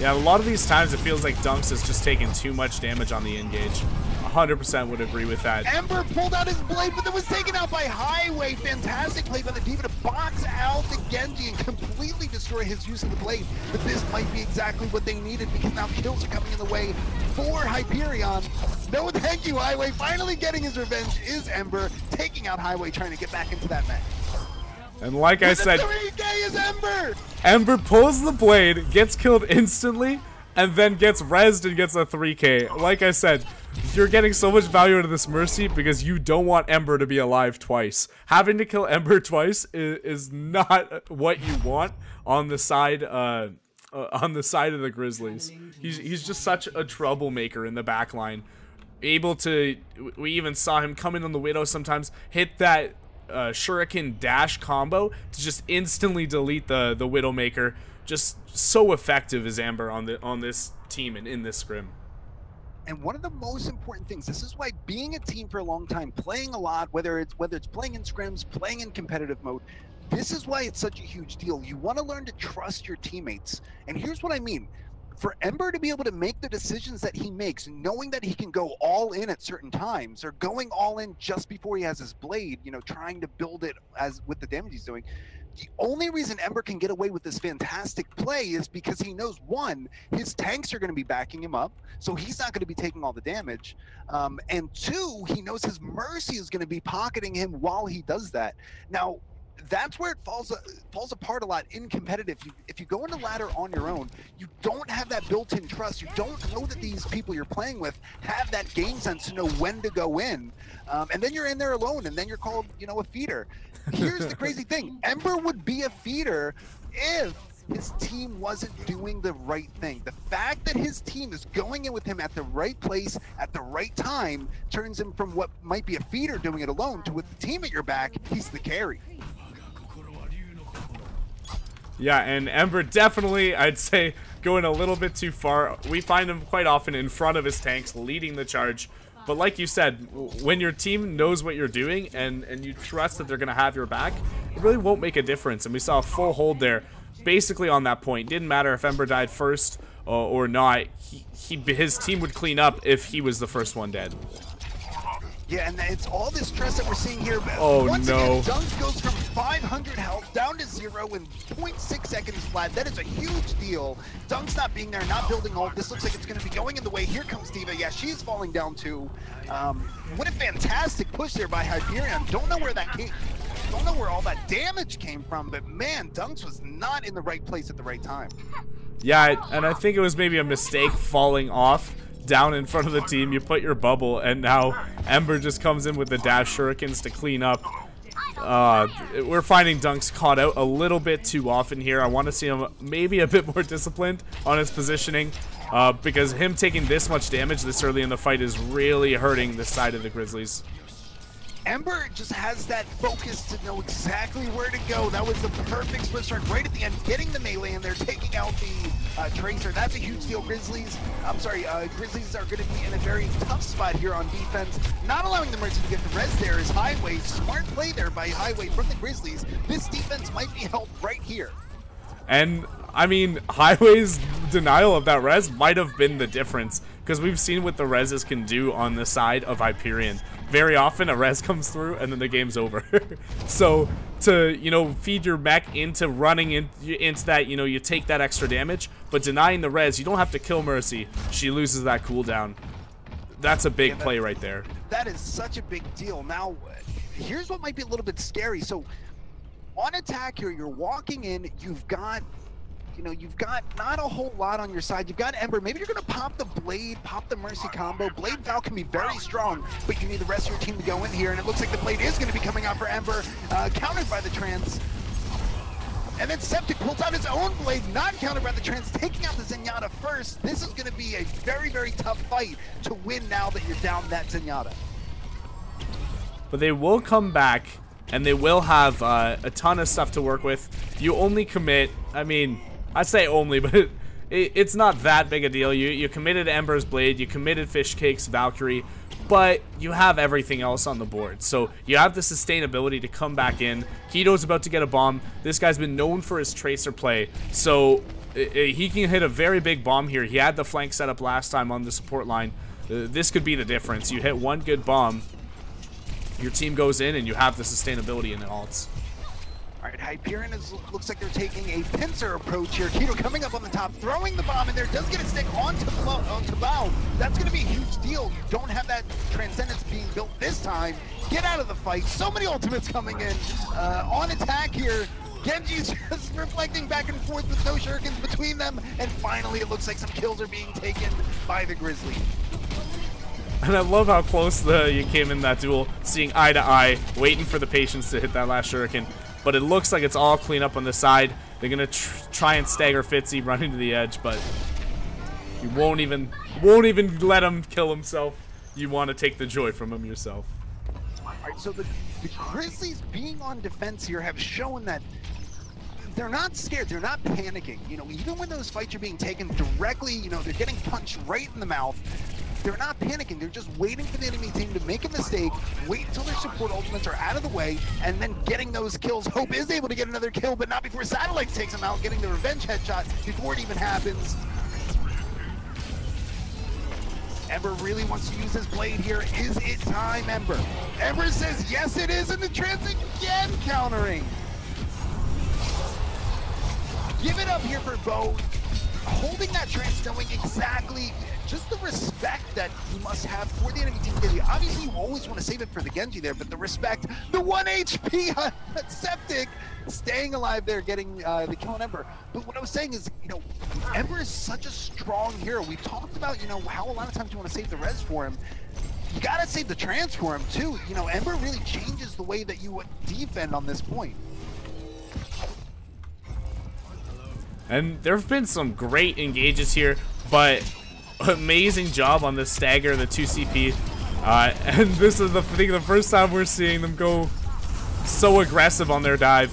Yeah, a lot of these times it feels like Dunks is just taking too much damage on the engage. 100% would agree with that. Ember pulled out his blade, but that was taken out by Highway. Fantastic play by the Diva to box out the Genji and completely destroy his use of the blade. But this might be exactly what they needed because now kills are coming in the way for Hyperion. No thank you, Highway. Finally getting his revenge is Ember, taking out Highway, trying to get back into that match. And like I said, 3K is Ember! Ember pulls the blade, gets killed instantly, and then gets rezzed and gets a 3K. Like I said, you're getting so much value out of this Mercy because you don't want Ember to be alive twice. Having to kill Ember twice is not what you want on the side of the Grizzlies. He's just such a troublemaker in the backline. Able to, we even saw him come in on the Widow sometimes, hit that Shuriken dash combo to just instantly delete the Widowmaker. Just so effective is Ember on this team and in this scrim. And one of the most important things, this is why being a team for a long time, playing a lot, whether it's playing in scrims, playing in competitive mode, this is why it's such a huge deal. You want to learn to trust your teammates. And here's what I mean. For Ember to be able to make the decisions that he makes, knowing that he can go all in at certain times, or going all in just before he has his blade, you know, trying to build it as with the damage he's doing, The only reason Ember can get away with this fantastic play is because he knows, one, his tanks are going to be backing him up, so he's not going to be taking all the damage. And two, he knows his Mercy is going to be pocketing him while he does that. Now, that's where it falls apart a lot in competitive. If you go into ladder on your own, you don't have that built-in trust. You don't know that these people you're playing with have that game sense to know when to go in. And then you're in there alone, and then you're called, you know, a feeder. Here's the crazy thing. Ember would be a feeder if his team wasn't doing the right thing. The fact that his team is going in with him at the right place at the right time turns him from what might be a feeder doing it alone to, with the team at your back, he's the carry. Yeah, and Ember definitely, I'd say, going a little bit too far. We find him quite often in front of his tanks, leading the charge. But like you said, when your team knows what you're doing and you trust that they're going to have your back, it really won't make a difference. And we saw a full hold there, basically on that point. Didn't matter if Ember died first or not. His team would clean up if he was the first one dead. Yeah, and it's all this stress that we're seeing here. Oh, Once no. again, Dunks goes from 500 health down to 0 in 0.6 seconds flat. That is a huge deal. Dunks not being there, not building ult. This looks like it's going to be going in the way. Here comes Diva. Yeah, she's falling down too. What a fantastic push there by Hyperion. Don't know where that came. Don't know where all that damage came from, but man, Dunks was not in the right place at the right time. Yeah, and I think it was maybe a mistake falling off down in front of the team. You put your bubble, and now Ember just comes in with the dash shurikens to clean up. We're finding Dunks caught out a little bit too often here. I want to see him maybe a bit more disciplined on his positioning, because him taking this much damage this early in the fight is really hurting the side of the Grizzlies. Ember just has that focus to know exactly where to go. That was the perfect split start right at the end, getting the melee in there, taking out the Tracer. That's a huge deal. Grizzlies are going to be in a very tough spot here on defense. Not allowing the Mercy to get the res there is Highway. Smart play there by Highway from the Grizzlies. This defense might be helped right here. And, I mean, Highway's denial of that res might have been the difference, because we've seen what the reses can do on the side of Hyperion. Very often a res comes through and then the game's over. So to, you know, feed your mech into running into that, you know, you take that extra damage, but denying the res, you don't have to kill Mercy. She loses that cooldown. That's a big play right there. That is such a big deal. Now, here's what might be a little bit scary. So on attack here, you're walking in, you've got not a whole lot on your side. You've got Ember. Maybe you're going to pop the Blade, pop the Mercy combo. Blade Val can be very strong, but you need the rest of your team to go in here, and it looks like the Blade is going to be coming out for Ember, countered by the Trance. And then Septic pulls out his own Blade, not countered by the Trance, taking out the Zenyatta first. This is going to be a very, very tough fight to win now that you're down that Zenyatta. But they will come back, and they will have a ton of stuff to work with. You only commit, I mean, I say only, but it's not that big a deal. You committed Ember's Blade, you committed Fish Cake's Valkyrie, but you have everything else on the board. So you have the sustainability to come back in. Hito's about to get a bomb. This guy's been known for his Tracer play, so he can hit a very big bomb here. He had the flank set up last time on the support line. This could be the difference. You hit one good bomb, your team goes in, and you have the sustainability in the ults. All right, Hyperion looks like they're taking a pincer approach here. Keto coming up on the top, throwing the bomb in there, does get a stick onto Bao. That's going to be a huge deal. You don't have that Transcendence being built this time. Get out of the fight. So many ultimates coming in. On attack here, Genji's just reflecting back and forth with no shurikens between them. And finally, it looks like some kills are being taken by the Grizzlies. And I love how close you came in that duel, seeing eye to eye, waiting for the patience to hit that last shuriken. But it looks like it's all clean up on the side. They're gonna try and stagger Fitzy, running to the edge, but you won't even let him kill himself. You want to take the joy from him yourself. All right, so the Grizzlies being on defense here have shown that they're not scared, they're not panicking. You know, even when those fights are being taken directly, you know, they're getting punched right in the mouth. They're not panicking, they're just waiting for the enemy team to make a mistake, wait until their support ultimates are out of the way, and then getting those kills. Hope is able to get another kill, but not before Satellite takes him out, getting the revenge headshot before it even happens. Ember really wants to use his Blade here. Is it time, Ember? Ember says yes it is, and the Trance again countering. give it up here for Bo. Holding that trance, knowing exactly just the respect that you must have for the enemy team Genji. Obviously, you always want to save it for the Genji there, but the respect, the 1 HP on Septic, staying alive there, getting the kill on Ember. But what I was saying is, you know, Ember is such a strong hero. We talked about, you know, how a lot of times you want to save the res for him. You gotta save the trance for him too. You know, Ember really changes the way that you defend on this point. And there have been some great engages here, but amazing job on the stagger, the 2 CP. And this is the thing, the first time we're seeing them go so aggressive on their dive.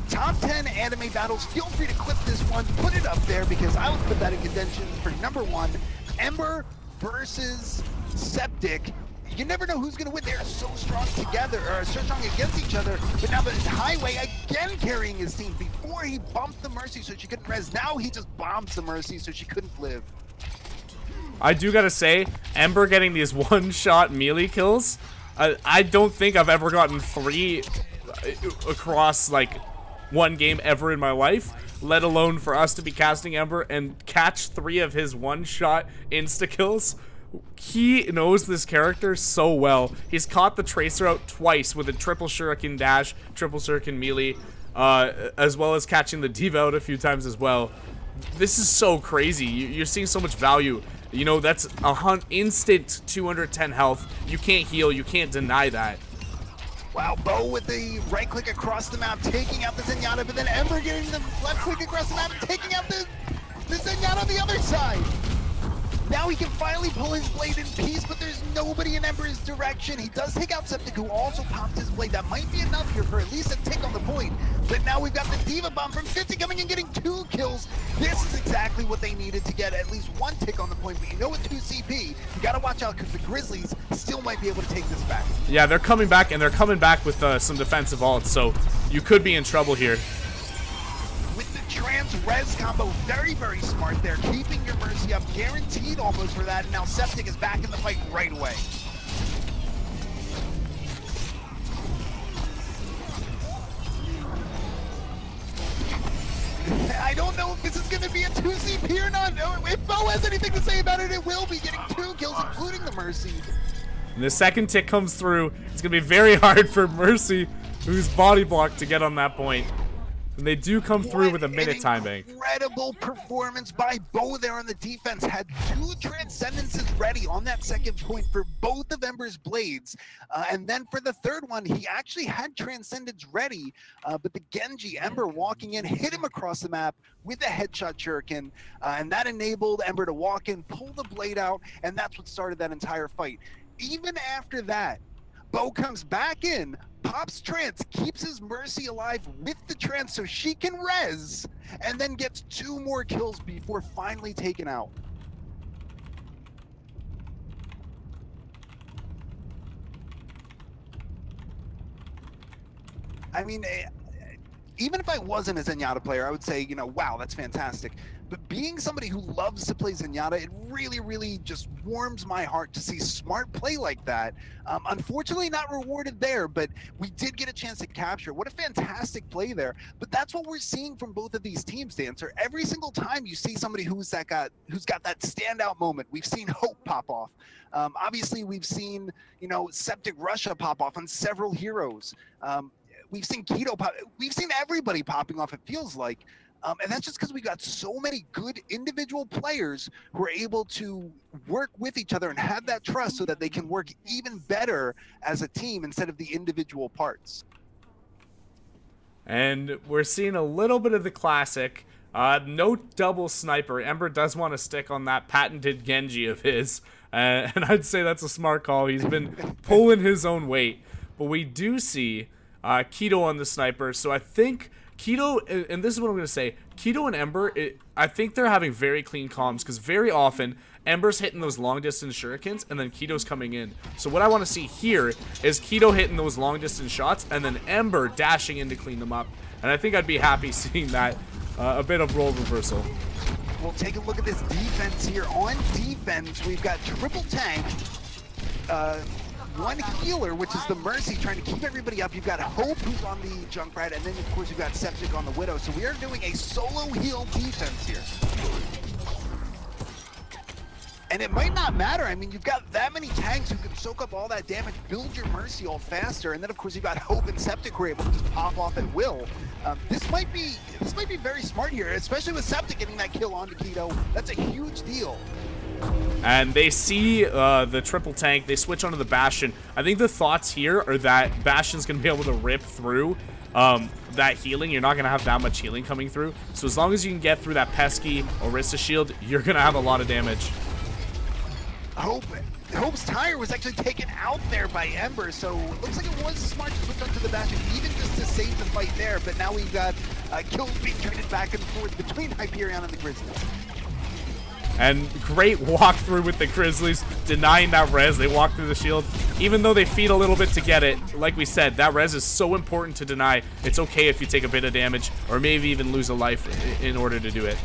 Top 10 anime battles, feel free to clip this one, put it up there, because I would put that in contention for #1, Ember versus Septic. You never know who's going to win. They're so strong together, or so strong against each other. But now the Highway again carrying his team. Before he bumped the Mercy so she couldn't res. Now he just bombs the Mercy so she couldn't live. I do gotta say, Ember getting these one-shot melee kills. I don't think I've ever gotten 3 across like one game ever in my life, let alone for us to be casting Ember and catch 3 of his one-shot insta-kills. He knows this character so well. He's caught the Tracer out twice with a triple shuriken dash, triple shuriken melee, as well as catching the Diva out a few times as well. This is so crazy. You're seeing so much value. You know, that's instant 210 health. You can't heal. You can't deny that. Wow, Bo with the right click across the map, taking out the Zenyatta, but then Ember getting the left click across the map, taking out the Zenyatta on the other side. Now he can finally pull his blade in peace, but there's nobody in Ember's direction. He does take out Septic, who also popped his blade. That might be enough here for at least a tick on the point. But now we've got the Diva Bomb from 50 coming and getting 2 kills. This is exactly what they needed to get at least 1 tick on the point. But you know, with 2 CP, you gotta watch out because the Grizzlies still might be able to take this back. Yeah, they're coming back, and they're coming back with some defensive ults, so you could be in trouble here. Trans res combo, very, very smart there, keeping your Mercy up, guaranteed almost for that, and now Septic is back in the fight right away. I don't know if this is going to be a 2 CP or not. If Bo has anything to say about it, it will be getting 2 kills, including the Mercy. And the second tick comes through. It's going to be very hard for Mercy, who's body blocked, to get on that point. And they do come through with a minute time bank. Incredible performance by Bo there on the defense. Had 2 Transcendences ready on that second point for both of Ember's blades. And then for the third one, he actually had Transcendence ready. But the Genji, Ember walking in, hit him across the map with a headshot shuriken. And that enabled Ember to walk in, pull the blade out, and that's what started that entire fight. Even after that, Bo comes back in, pops trance, keeps his Mercy alive with the trance so she can res, and then gets 2 more kills before finally taken out. I mean, even if I wasn't a Zenyatta player, I would say, you know, wow, that's fantastic. But being somebody who loves to play Zenyatta, it really, really just warms my heart to see smart play like that. Unfortunately, not rewarded there, but we did get a chance to capture. What a fantastic play there. But that's what we're seeing from both of these teams, Dancer. Every single time you see somebody who's got that standout moment. We've seen Hope pop off. Obviously, we've seen, you know, Septic Russia pop off on several heroes. We've seen Keto pop. We've seen everybody popping off, it feels like. And that's just because we got so many good individual players who are able to work with each other and have that trust so that they can work even better as a team instead of the individual parts. And we're seeing a little bit of the classic. No double sniper. Ember does want to stick on that patented Genji of his. And I'd say that's a smart call. He's been pulling his own weight. But we do see Keto on the sniper. So I think Keto, and this is what I'm going to say, Keto and Ember, I think they're having very clean comms because very often Ember's hitting those long distance shurikens and then Keto's coming in. So what I want to see here is Keto hitting those long distance shots and then Ember dashing in to clean them up. And I think I'd be happy seeing that, a bit of role reversal. We'll take a look at this defense here. On defense, we've got triple tank. one healer, which is the Mercy, trying to keep everybody up. You've got Hope, who's on the Junkrat, and then of course you've got Septic on the Widow. So we are doing a solo heal defense here. And it might not matter. I mean, you've got that many tanks who can soak up all that damage, build your Mercy all faster, and then of course you've got Hope and Septic who are able to just pop off at will. This might be very smart here, especially with Septic getting that kill onto Keto. That's a huge deal. And they see the triple tank. They switch onto the Bastion. I think the thoughts here are that Bastion's going to be able to rip through that healing. You're not going to have that much healing coming through. So as long as you can get through that pesky Orisa shield, you're going to have a lot of damage. Hope's tire was actually taken out there by Ember, so it looks like it was smart to switch onto the Bastion, even just to save the fight there. But now we've got kills being traded back and forth between Hyperion and the Grizzlies. And great walkthrough with the Grizzlies, denying that res. They walk through the shield, even though they feed a little bit to get it. Like we said, that res is so important to deny. It's okay if you take a bit of damage, or maybe even lose a life in order to do it.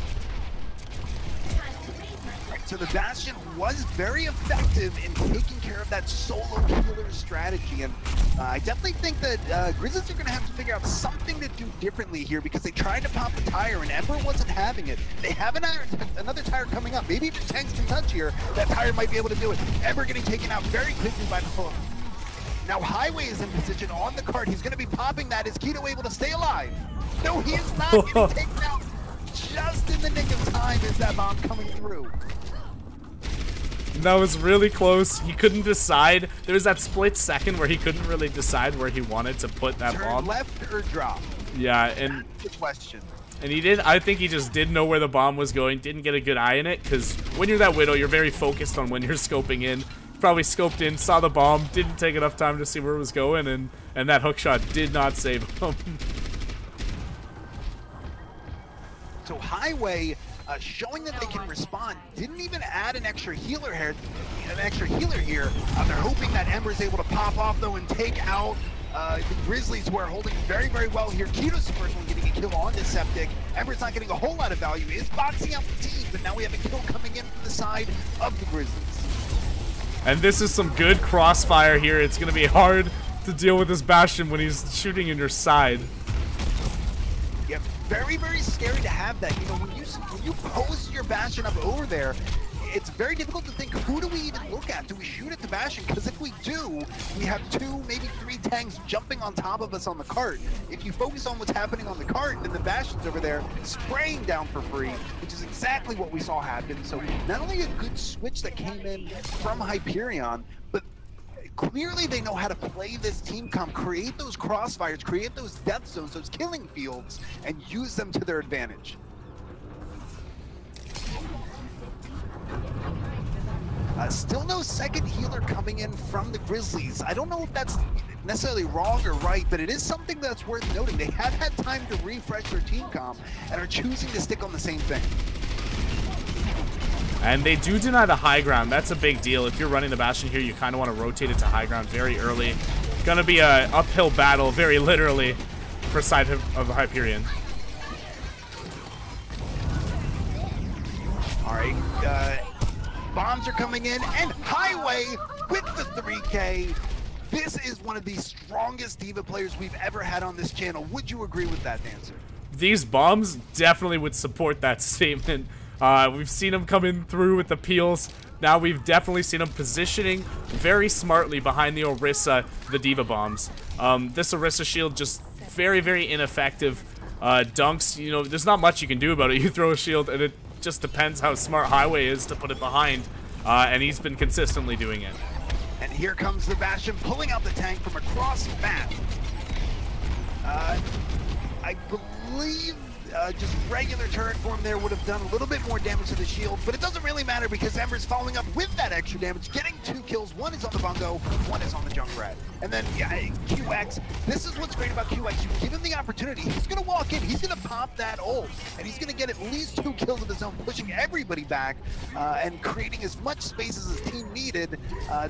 So the Bastion was very effective in taking care of that solo healer strategy, and I definitely think that Grizzlies are going to have to figure out something to do differently here, because they tried to pop the tire and Ember wasn't having it. They have another tire coming up. Maybe if the tanks can touch here, that tire might be able to do it. Ember getting taken out very quickly by the hook. Now Highway is in position on the cart. He's going to be popping that. Is Keto able to stay alive? No, he is not. Getting taken out just in the nick of time as that bomb coming through. That was really close. He couldn't decide. There was that split second where he couldn't really decide where he wanted to put that bomb. Left or drop? Yeah, and that's the question. And he did. I think he just didn't know where the bomb was going. Didn't get a good eye in it, because when you're that Widow, you're very focused on when you're scoping in. Probably scoped in, saw the bomb, didn't take enough time to see where it was going, and that hook shot did not save him. So Highway, showing that they can respond, didn't even add an extra healer here. They're hoping that Ember's able to pop off though and take out the Grizzlies, who are holding very, very well here. Keto's the first one getting a kill on this Septic. Ember's not getting a whole lot of value. Is boxing out the team, but now we have a kill coming in from the side of the Grizzlies. And this is some good crossfire here. It's going to be hard to deal with this Bastion when he's shooting in your side. Yeah, very, very scary to have that. You know, when you post your Bastion up over there, it's very difficult to think, who do we even look at? Do we shoot at the Bastion? Because if we do, we have 2, maybe 3 tanks jumping on top of us on the cart. If you focus on what's happening on the cart, then the Bastion's over there spraying down for free, which is exactly what we saw happen. So not only a good switch that came in from Hyperion, but clearly they know how to play this team comp, create those crossfires, create those death zones, those killing fields, and use them to their advantage. Still no second healer coming in from the Grizzlies. I don't know if that's necessarily wrong or right, but it is something that's worth noting. They have had time to refresh their team comp and are choosing to stick on the same thing. And they do deny the high ground. That's a big deal. If you're running the Bastion here, you kind of want to rotate it to high ground very early. Gonna be an uphill battle, very literally, for side of Hyperion. All right, bombs are coming in, and Highway with the 3K. This is one of the strongest D.Va players we've ever had on this channel. Would you agree with that, Dancer? These bombs definitely would support that statement. We've seen him coming through with the peels. Now we've definitely seen him positioning very smartly behind the Orisa, the D.Va bombs. This Orisa shield just very, very ineffective. Dunks, you know, there's not much you can do about it. You throw a shield and it just depends how smart Highway is to put it behind. And he's been consistently doing it. And here comes the Bastion pulling out the tank from across the map. I believe just regular turret form there would have done a little bit more damage to the shield, but it doesn't really matter because Ember's following up with that extra damage, getting 2 kills. 1 is on the Bungo, 1 is on the Junkrat. And then yeah, QX, this is what's great about QX. You give him the opportunity, he's gonna walk in, he's gonna pop that ult, and he's gonna get at least 2 kills of his own, pushing everybody back and creating as much space as his team needed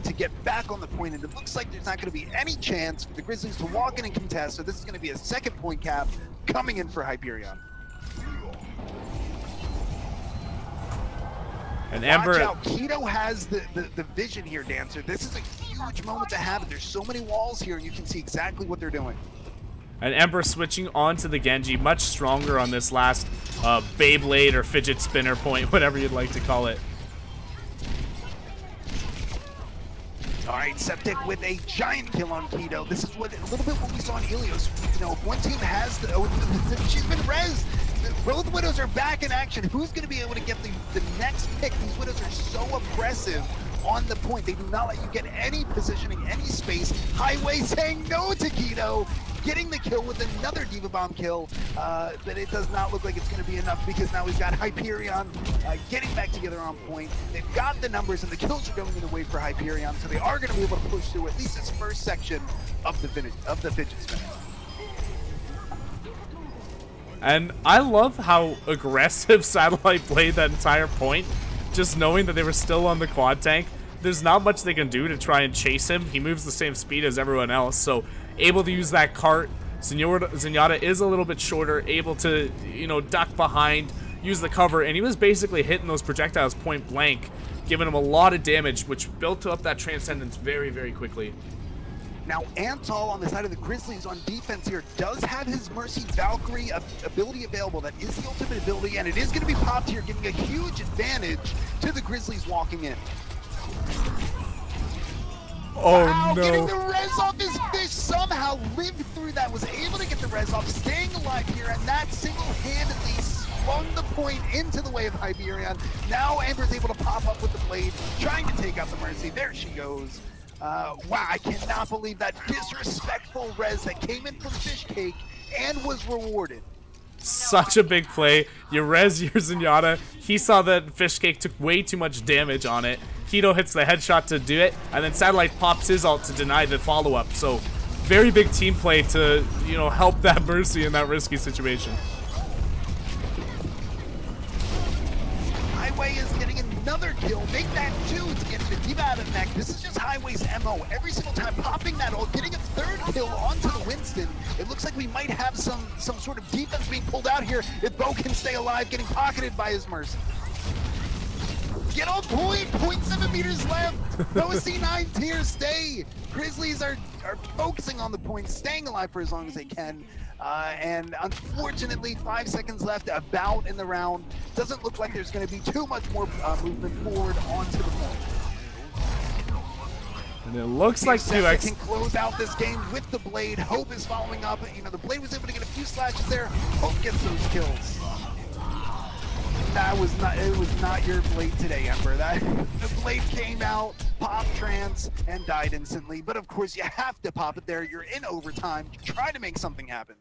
to get back on the point. And it looks like there's not gonna be any chance for the Grizzlies to walk in and contest, so this is gonna be a 2nd point cap coming in for Hyperion. And Ember, watch out, Keto has the vision here, Dancer. This is a huge moment to have it. There's so many walls here, and you can see exactly what they're doing. And Ember switching onto the Genji, much stronger on this last Beyblade or fidget spinner point, whatever you'd like to call it. All right, Septic with a giant kill on Keto. This is what a little bit what we saw in Helios. You know, if one team has the, she's been rezzed. Both Widows are back in action. Who's going to be able to get the next pick? These Widows are so aggressive on the point. They do not let you get any positioning, any space. Highway saying no to Keto, getting the kill with another Diva Bomb kill, but it does not look like it's going to be enough because now we've got Hyperion getting back together on point. They've got the numbers and the kills are going in the way for Hyperion, so they are going to be able to push through at least this first section of the fidget spinner. And I love how aggressive Satellite played that entire point, just knowing that they were still on the quad tank. There's not much they can do to try and chase him. He moves the same speed as everyone else, so able to use that cart. Zenyatta is a little bit shorter, able to, you know, duck behind, use the cover, and he was basically hitting those projectiles point blank, giving him a lot of damage, which built up that Transcendence very, very quickly. Now, Antal on the side of the Grizzlies on defense here does have his Mercy Valkyrie ability available. That is the ultimate ability, and it is going to be popped here, giving a huge advantage to the Grizzlies walking in. Oh, wow, no. Getting the res off his fish, somehow lived through that, was able to get the res off, staying alive here, and that single-handedly swung the point into the way of Hyperion. Now Amber's able to pop up with the blade, trying to take out the Mercy. There she goes. Wow, I cannot believe that disrespectful res that came in from Fish Cake and was rewarded. Such a big play. You res your Zenyatta. He saw that Fish Cake took way too much damage on it. Keto hits the headshot to do it, and then Satellite pops his ult to deny the follow-up. So, very big team play to, you know, help that Mercy in that risky situation. Highway is getting another kill. Make that two to get the Diva out of neck. This is just Highway's MO. Every single time popping that ult, getting a third kill onto the Winston. It looks like we might have some sort of defense being pulled out here if Bo can stay alive, getting pocketed by his Mercy. Get on point! 0.7 meters left! No C9 tier, stay! Grizzlies are focusing on the point, staying alive for as long as they can. And unfortunately, 5 seconds left, about in the round. Doesn't look like there's going to be too much more movement forward onto the point. And it looks like 2x can close out this game with the Blade. Hope is following up. You know, the Blade was able to get a few slashes there. Hope gets those kills. That was not, it was not your Blade today, Ember. The Blade came out, popped trance, and died instantly. But of course, you have to pop it there. You're in overtime. Try to make something happen.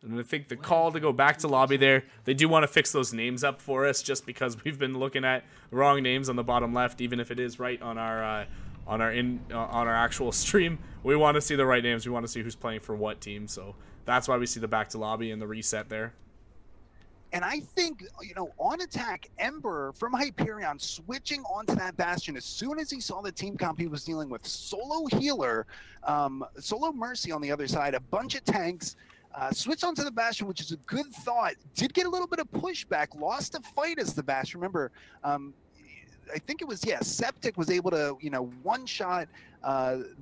And I think the call to go back to lobby there, they do want to fix those names up for us just because we've been looking at the wrong names on the bottom left, even if it is right on our actual stream. We want to see the right names. We want to see who's playing for what team. So that's why we see the back to lobby and the reset there. And I think, you know, on attack, Ember from Hyperion switching onto that Bastion as soon as he saw the team comp he was dealing with. Solo healer, solo Mercy on the other side, a bunch of tanks. Switch onto the Bastion, which is a good thought. Did get a little bit of pushback, lost a fight as the Bastion. Remember, I think it was, yeah, Septic was able to, you know, one-shot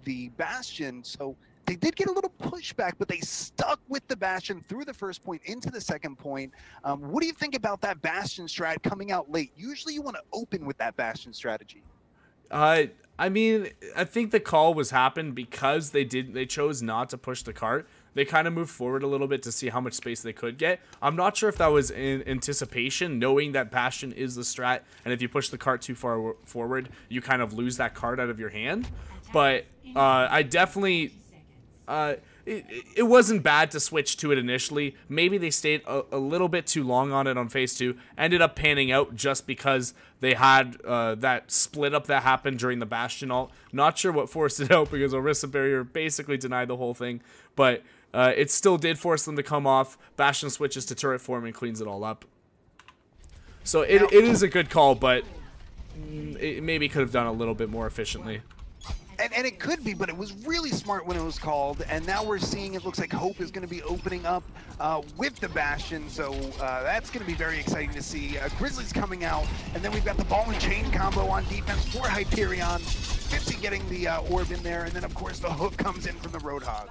the Bastion. So they did get a little pushback, but they stuck with the Bastion through the first point into the second point. What do you think about that Bastion strat coming out late? Usually you want to open with that Bastion strategy. I mean, I think the call was happened because they chose not to push the cart. They kind of moved forward a little bit to see how much space they could get. I'm not sure if that was in anticipation, knowing that Bastion is the strat, and if you push the cart too far forward, you kind of lose that cart out of your hand. But I definitely... It wasn't bad to switch to it initially. Maybe they stayed a little bit too long on it on phase 2. Ended up panning out just because they had that split up that happened during the Bastion ult. Not sure what forced it out because Orisa Barrier basically denied the whole thing. But it still did force them to come off. Bastion switches to turret form and cleans it all up. So it is a good call, but it maybe could have done a little bit more efficiently. And it could be, but it was really smart when it was called. And now we're seeing it looks like Hope is going to be opening up with the Bastion. So that's going to be very exciting to see. Grizzlys coming out. And then we've got the ball and chain combo on defense for Hyperion. Fitzy getting the orb in there. And then, of course, the hook comes in from the Roadhog.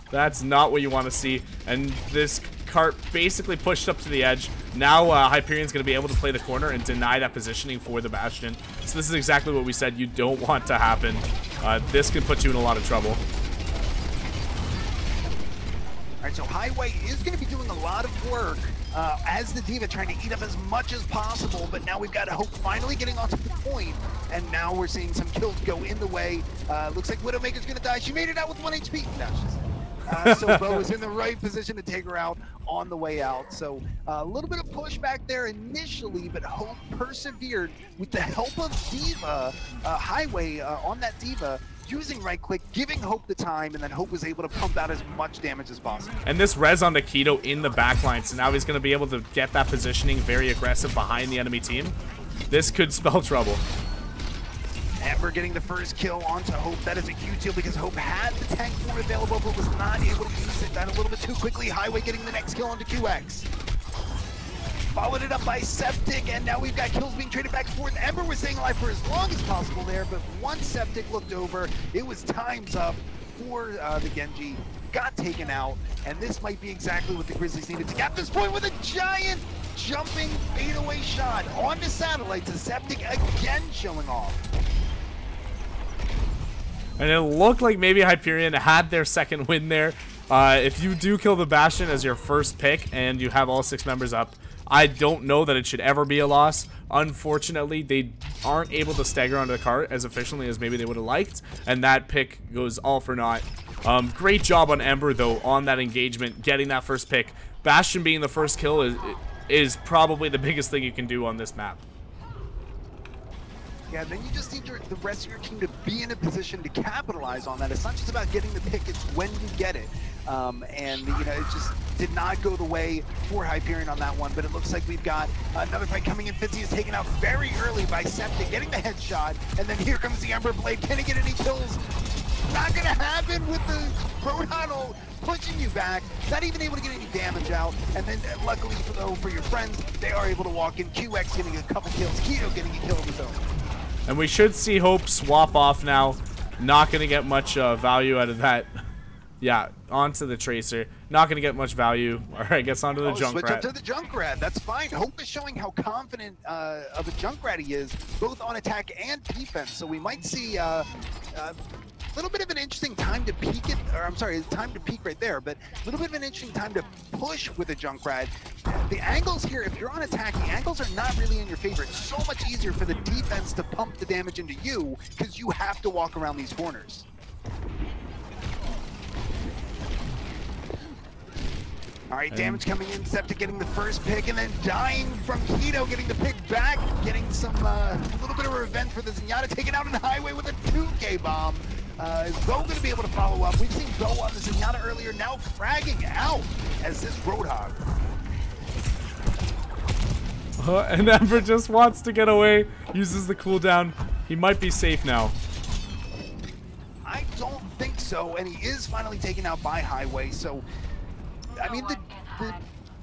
That's not what you want to see. And this cart basically pushed up to the edge. Now Hyperion's going to be able to play the corner and deny that positioning for the Bastion. So this is exactly what we said you don't want to happen. This can put you in a lot of trouble. All right, so Highway is going to be doing a lot of work as the D.Va, trying to eat up as much as possible, but now we've got Hope finally getting onto the point, and now we're seeing some kills go in the way. Looks like Widowmaker's going to die. She made it out with 1 HP. No, so Bo is in the right position to take her out on the way out. So a little bit of pushback there initially, but Hope persevered with the help of D.Va, Highway on that D.Va, using right click, giving Hope the time, and then Hope was able to pump out as much damage as possible. And this res on Keto in the backline, so now he's going to be able to get that positioning very aggressive behind the enemy team. This could spell trouble. Ember getting the first kill onto Hope. That is a huge deal because Hope had the tank form available but was not able to use it. That a little bit too quickly. Highway getting the next kill onto QX. Followed it up by Septic, and now we've got kills being traded back and forth. Ember was staying alive for as long as possible there, but once Septic looked over, it was time's up for the Genji. Got taken out, and this might be exactly what the Grizzlies needed to get this point with a giant jumping fadeaway shot onto Satellite to Septic again showing off. And it looked like maybe Hyperion had their second win there. If you do kill the Bastion as your first pick and you have all 6 members up, I don't know that it should ever be a loss. Unfortunately, they aren't able to stagger onto the cart as efficiently as maybe they would have liked, and that pick goes all for naught. Great job on Ember, though, on that engagement, getting that first pick. Bastion being the first kill is probably the biggest thing you can do on this map. Yeah, then you just need the rest of your team to be in a position to capitalize on that. It's not just about getting the pick, it's when you get it. And, you know, it just did not go the way for Hyperion on that one, but it looks like we've got another fight coming in. Fitzy is taken out very early by Septic, getting the headshot, and then here comes the Ember Blade. Can he get any kills? Not gonna happen with the Roadhog pushing you back, not even able to get any damage out, and then luckily for your friends, they are able to walk in. QX getting a couple kills, Keto getting a kill of his own. And we should see Hope swap off now. Not going to get much value out of that. Yeah, onto the Tracer. Not going to get much value. All right, gets onto the Junkrat. Switch up to the Junkrat. That's fine. Hope is showing how confident of a Junkrat he is, both on attack and defense. So we might see a little bit of an interesting time to peak it, or I'm sorry, time to peak right there, but a little bit of an interesting time to push with a Junkrat. The angles here, if you're on attack, the angles are not really in your favor. It's so much easier for the defense to pump the damage into you because you have to walk around these corners. All right, damage coming in, Septic getting the first pick, and then dying from Keto, getting the pick back, getting some, a little bit of revenge for the Zenyatta, taken out on the Highway with a 2K bomb. Is Bo going to be able to follow up? We've seen Bo on the Zenyatta earlier, now fragging out as this Roadhog. And Ember just wants to get away, uses the cooldown. He might be safe now. I don't think so, and he is finally taken out by Highway, so I mean, the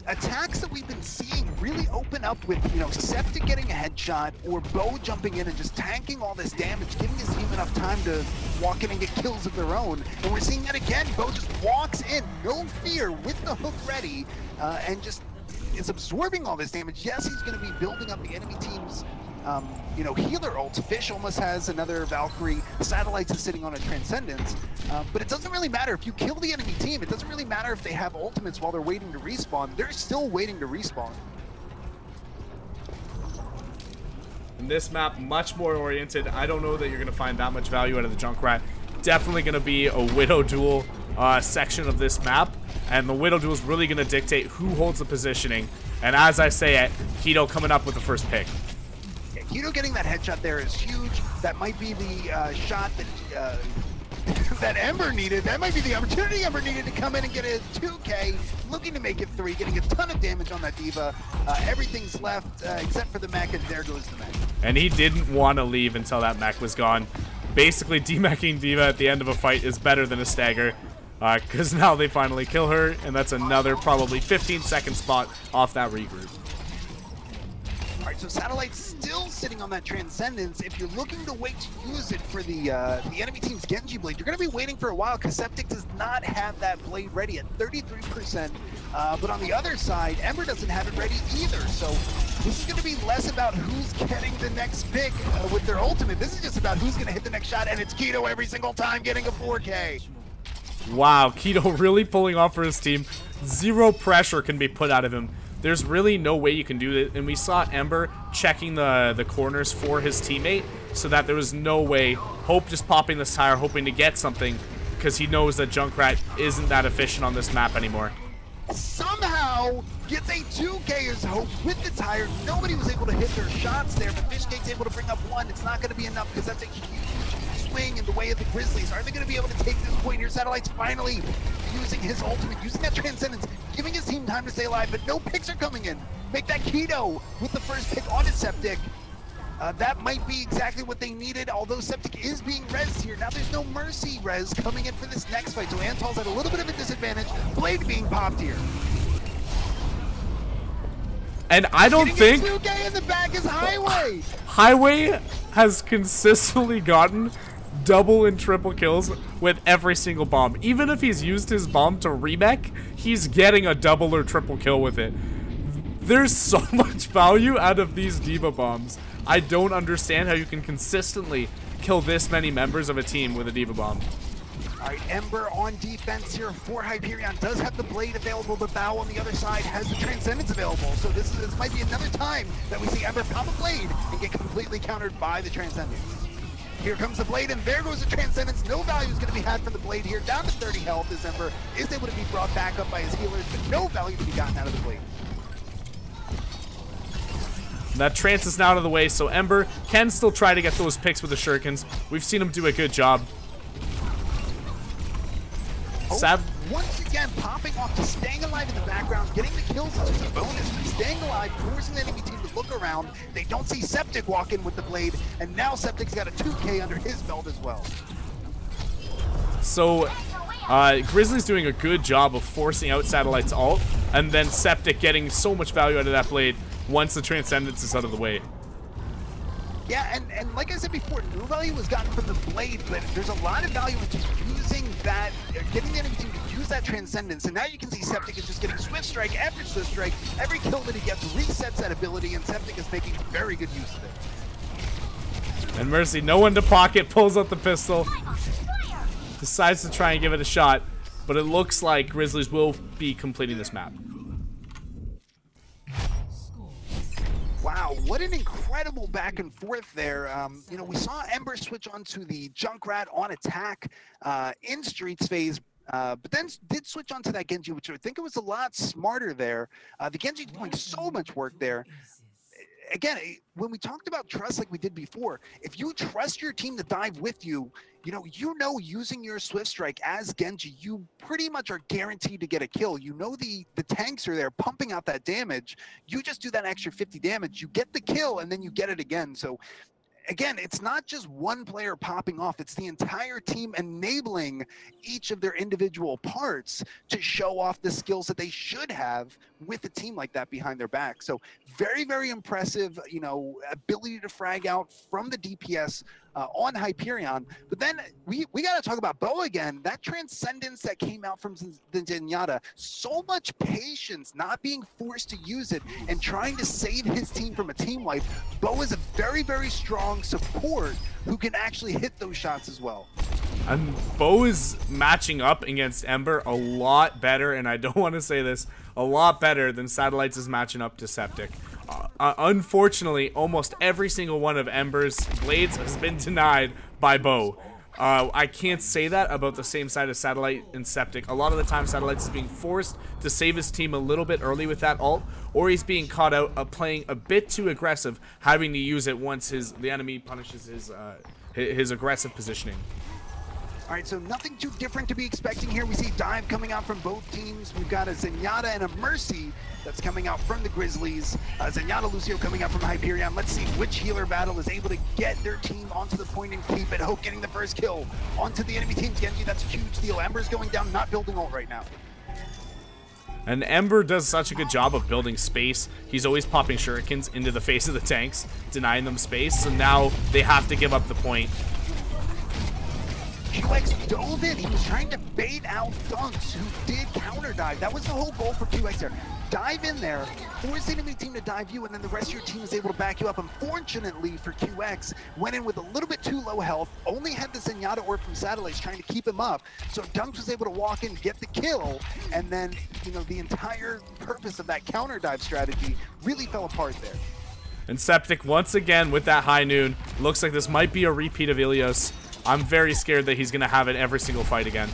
attacks that we've been seeing really open up with, you know, Septic getting a headshot or Bo jumping in and just tanking all this damage, giving his team enough time to walk in and get kills of their own. And we're seeing that again. Bo just walks in, no fear, with the hook ready, and just is absorbing all this damage. Yes, he's going to be building up the enemy team's you know, healer ults. Fish almost has another Valkyrie. Satellites is sitting on a Transcendence. But it doesn't really matter if you kill the enemy team. It doesn't really matter if they have ultimates while they're waiting to respawn. They're still waiting to respawn. In this map, much more oriented. I don't know that you're going to find that much value out of the Junkrat. Definitely going to be a Widow Duel section of this map. And the Widow Duel is really going to dictate who holds the positioning. And as I say it, Keto coming up with the first pick. Keto getting that headshot there is huge. That might be the shot that that Ember needed. That might be the opportunity Ember needed to come in and get a 2K, looking to make it 3, getting a ton of damage on that Diva. Everything's left except for the mech, and there goes the mech. And he didn't want to leave until that mech was gone. Basically, demeching Diva at the end of a fight is better than a stagger, because now they finally kill her, and that's another probably 15-second spot off that regroup. All right, so Satellite's still sitting on that Transcendence. If you're looking to wait to use it for the enemy team's Genji Blade, you're going to be waiting for a while because Septic does not have that blade ready at 33%. But on the other side, Ember doesn't have it ready either. So this is going to be less about who's getting the next pick with their ultimate. This is just about who's going to hit the next shot, and it's Keto every single time getting a 4K. Wow, Keto really pulling off for his team. Zero pressure can be put out of him. There's really no way you can do it, and we saw Ember checking the corners for his teammate, so that there was no way. Hope just popping this tire, hoping to get something, because he knows that Junkrat isn't that efficient on this map anymore. Somehow gets a 2K as Hope with the tire. Nobody was able to hit their shots there, but Fishgate's able to bring up 1. It's not going to be enough because that's a huge swing in the way of the Grizzlies. Are they going to be able to take this point here? Satellite's finally using his ultimate, using that Transcendence, giving his team time to stay alive, but no picks are coming in. Make that Keto with the first pick on his Septic. That might be exactly what they needed, although Septic is being rezzed here. Now there's no Mercy res coming in for this next fight, so Antol's at a little bit of a disadvantage. Blade being popped here. And I don't think 2K in the back is Highway. Highway has consistently gotten double and triple kills with every single bomb. Even if he's used his bomb to remech, he's getting a double or triple kill with it. There's so much value out of these Diva bombs. I don't understand how you can consistently kill this many members of a team with a Diva bomb. All right, Ember on defense here for Hyperion. Does have the blade available, but Bao on the other side has the Transcendence available. So this might be another time that we see Ember pop a blade and get completely countered by the Transcendence. Here comes the blade, and there goes the Transcendence. No value is going to be had from the blade here. Down to 30 health as Ember is able to be brought back up by his healers, but no value to be gotten out of the blade. That trance is now out of the way, so Ember can still try to get those picks with the shurikens. We've seen him do a good job. Once again, popping off, just staying alive in the background, getting the kills is just a bonus, but staying alive, forcing the enemy team to look around. They don't see Septic walk in with the blade, and now Septic's got a 2K under his belt as well. So, Grizzly's doing a good job of forcing out Satellite's ult, and then Septic getting so much value out of that blade once the Transcendence is out of the way. Yeah, and like I said before, no value was gotten from the blade, but there's a lot of value in just using that, getting the enemy team to use that Transcendence, and now you can see Septic is just getting Swift Strike after Swift Strike. Every kill that he gets resets that ability, and Septic is making very good use of it. And Mercy, no one to pocket, pulls out the pistol, decides to try and give it a shot, but it looks like Grizzlies will be completing this map. Wow, what an incredible back and forth there. You know, we saw Ember switch onto the Junkrat on attack in Streets phase, but then did switch onto that Genji, which I think it was a lot smarter there. The Genji doing so much work there. Again, when we talked about trust like we did before, if you trust your team to dive with you, you know using your Swift Strike as Genji, you pretty much are guaranteed to get a kill. You know the tanks are there pumping out that damage. You just do that extra 50 damage, you get the kill, and then you get it again. So again, it's not just one player popping off, it's the entire team enabling each of their individual parts to show off the skills that they should have with a team like that behind their back. So very, very impressive, ability to frag out from the DPS on Hyperion. But then we got to talk about Bo again. That Transcendence that came out from the Zenyatta, so much patience, not being forced to use it and trying to save his team from a team wipe. Bo is a very, very strong support who can actually hit those shots as well. And Bo is matching up against Ember a lot better, and I don't want to say this, a lot better than Satellites is matching up to Septic. Unfortunately, almost every single one of Ember's blades has been denied by Bo. I can't say that about the same side as Satellite and Septic. A lot of the time, Satellites is being forced to save his team a little bit early with that ult, or he's being caught out of playing a bit too aggressive, having to use it once the enemy punishes his aggressive positioning. All right, so nothing too different to be expecting here. We see dive coming out from both teams. We've got a Zenyatta and a Mercy that's coming out from the Grizzlies. Zenyatta Lucio coming out from Hyperion. Let's see which healer battle is able to get their team onto the point and keep it. Hope getting the first kill onto the enemy team's Genji. That's a huge deal. Ember's going down, not building ult right now. And Ember does such a good job of building space. He's always popping shurikens into the face of the tanks, denying them space. So now they have to give up the point. QX dove in. He was trying to bait out Dunks, who did counter dive. That was the whole goal for QX there. Dive in there, force the enemy team to dive you, and then the rest of your team is able to back you up. Unfortunately for QX, went in with a little bit too low health, only had the Zenyatta orb from Satellites trying to keep him up. So Dunks was able to walk in, get the kill, and then, you know, the entire purpose of that counter dive strategy really fell apart there. And Septic once again with that high noon. Looks like this might be a repeat of Ilios. I'm very scared that he's going to have it every single fight again.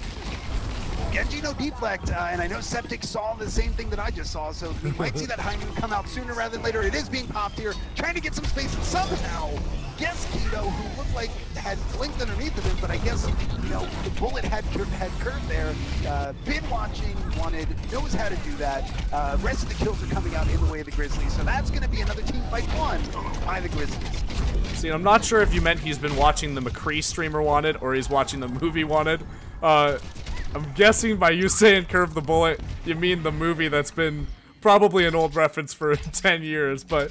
Genji no deflect, and I know Septic saw the same thing that I just saw, so we might see that high noon come out sooner rather than later. It is being popped here, trying to get some space, and somehow gets Keto, who looked like had blinked underneath of him, but I guess, you know, the bullet had curved there. Been watching, wanted, knows how to do that. Rest of the kills are coming out in the way of the Grizzlies, so that's going to be another team fight won by the Grizzlies. See, I'm not sure if you meant he's been watching the McCree streamer Wanted or he's watching the movie Wanted. I'm guessing by you saying curve the bullet, you mean the movie that's been probably an old reference for 10 years, but...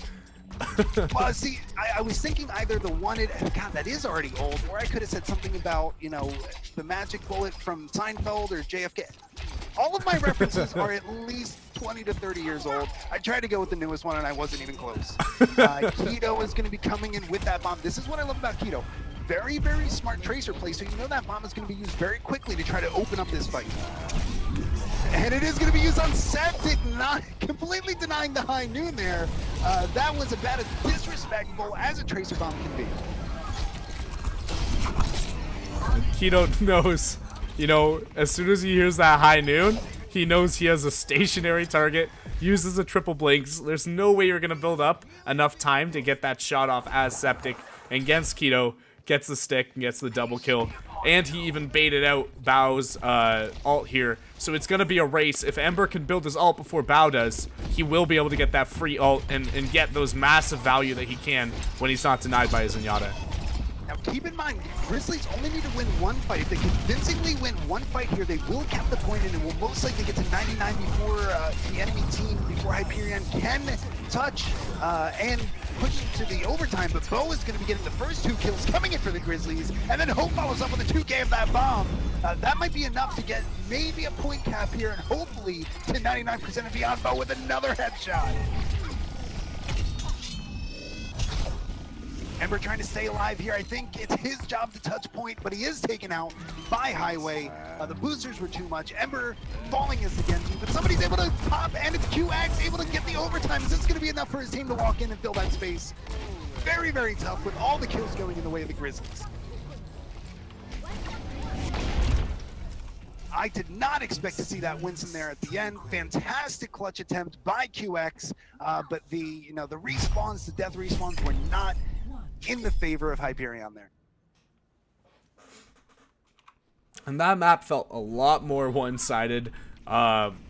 Well, see, I was thinking either the Wanted, God, that is already old, or I could have said something about, you know, the magic bullet from Seinfeld or JFK. All of my references are at least 20 to 30 years old. I tried to go with the newest one, and I wasn't even close. Keto is going to be coming in with that bomb. This is what I love about Keto. Very, very smart tracer play, so you know that bomb is going to be used very quickly to try to open up this fight. And it is going to be used on Septic, not completely denying the high noon there. That was about as disrespectful as a tracer bomb can be. Keto knows, you know, as soon as he hears that high noon, he knows he has a stationary target, uses a triple blinks. There's no way you're going to build up enough time to get that shot off as Septic. And against Keto, gets the stick and gets the double kill. And he even baited out Bao's ult here. So it's going to be a race. If Ember can build his ult before Bao does, he will be able to get that free ult and get those massive value that he can when he's not denied by his Zenyatta. Now keep in mind, Grizzlies only need to win one fight. If they convincingly win one fight here, they will cap the point and it will most likely get to 99 before the enemy team, before Hyperion can touch and push to the overtime. But Bo is going to be getting the first 2 kills coming in for the Grizzlies, and then Hope follows up with a 2K of that bomb. That might be enough to get maybe a point cap here and hopefully to 99% and beyond. Bo with another headshot. Ember trying to stay alive here. I think it's his job to touch point, but he is taken out by Highway. The boosters were too much. Ember falling as the Genji, but somebody's able to pop, and it's QX able to get the overtime. Is this going to be enough for his team to walk in and fill that space? Very, very tough with all the kills going in the way of the Grizzlies. I did not expect to see that Winston there at the end. Fantastic clutch attempt by QX, but the respawns, the death respawns were not in the favor of Hyperion there. And that map felt a lot more one-sided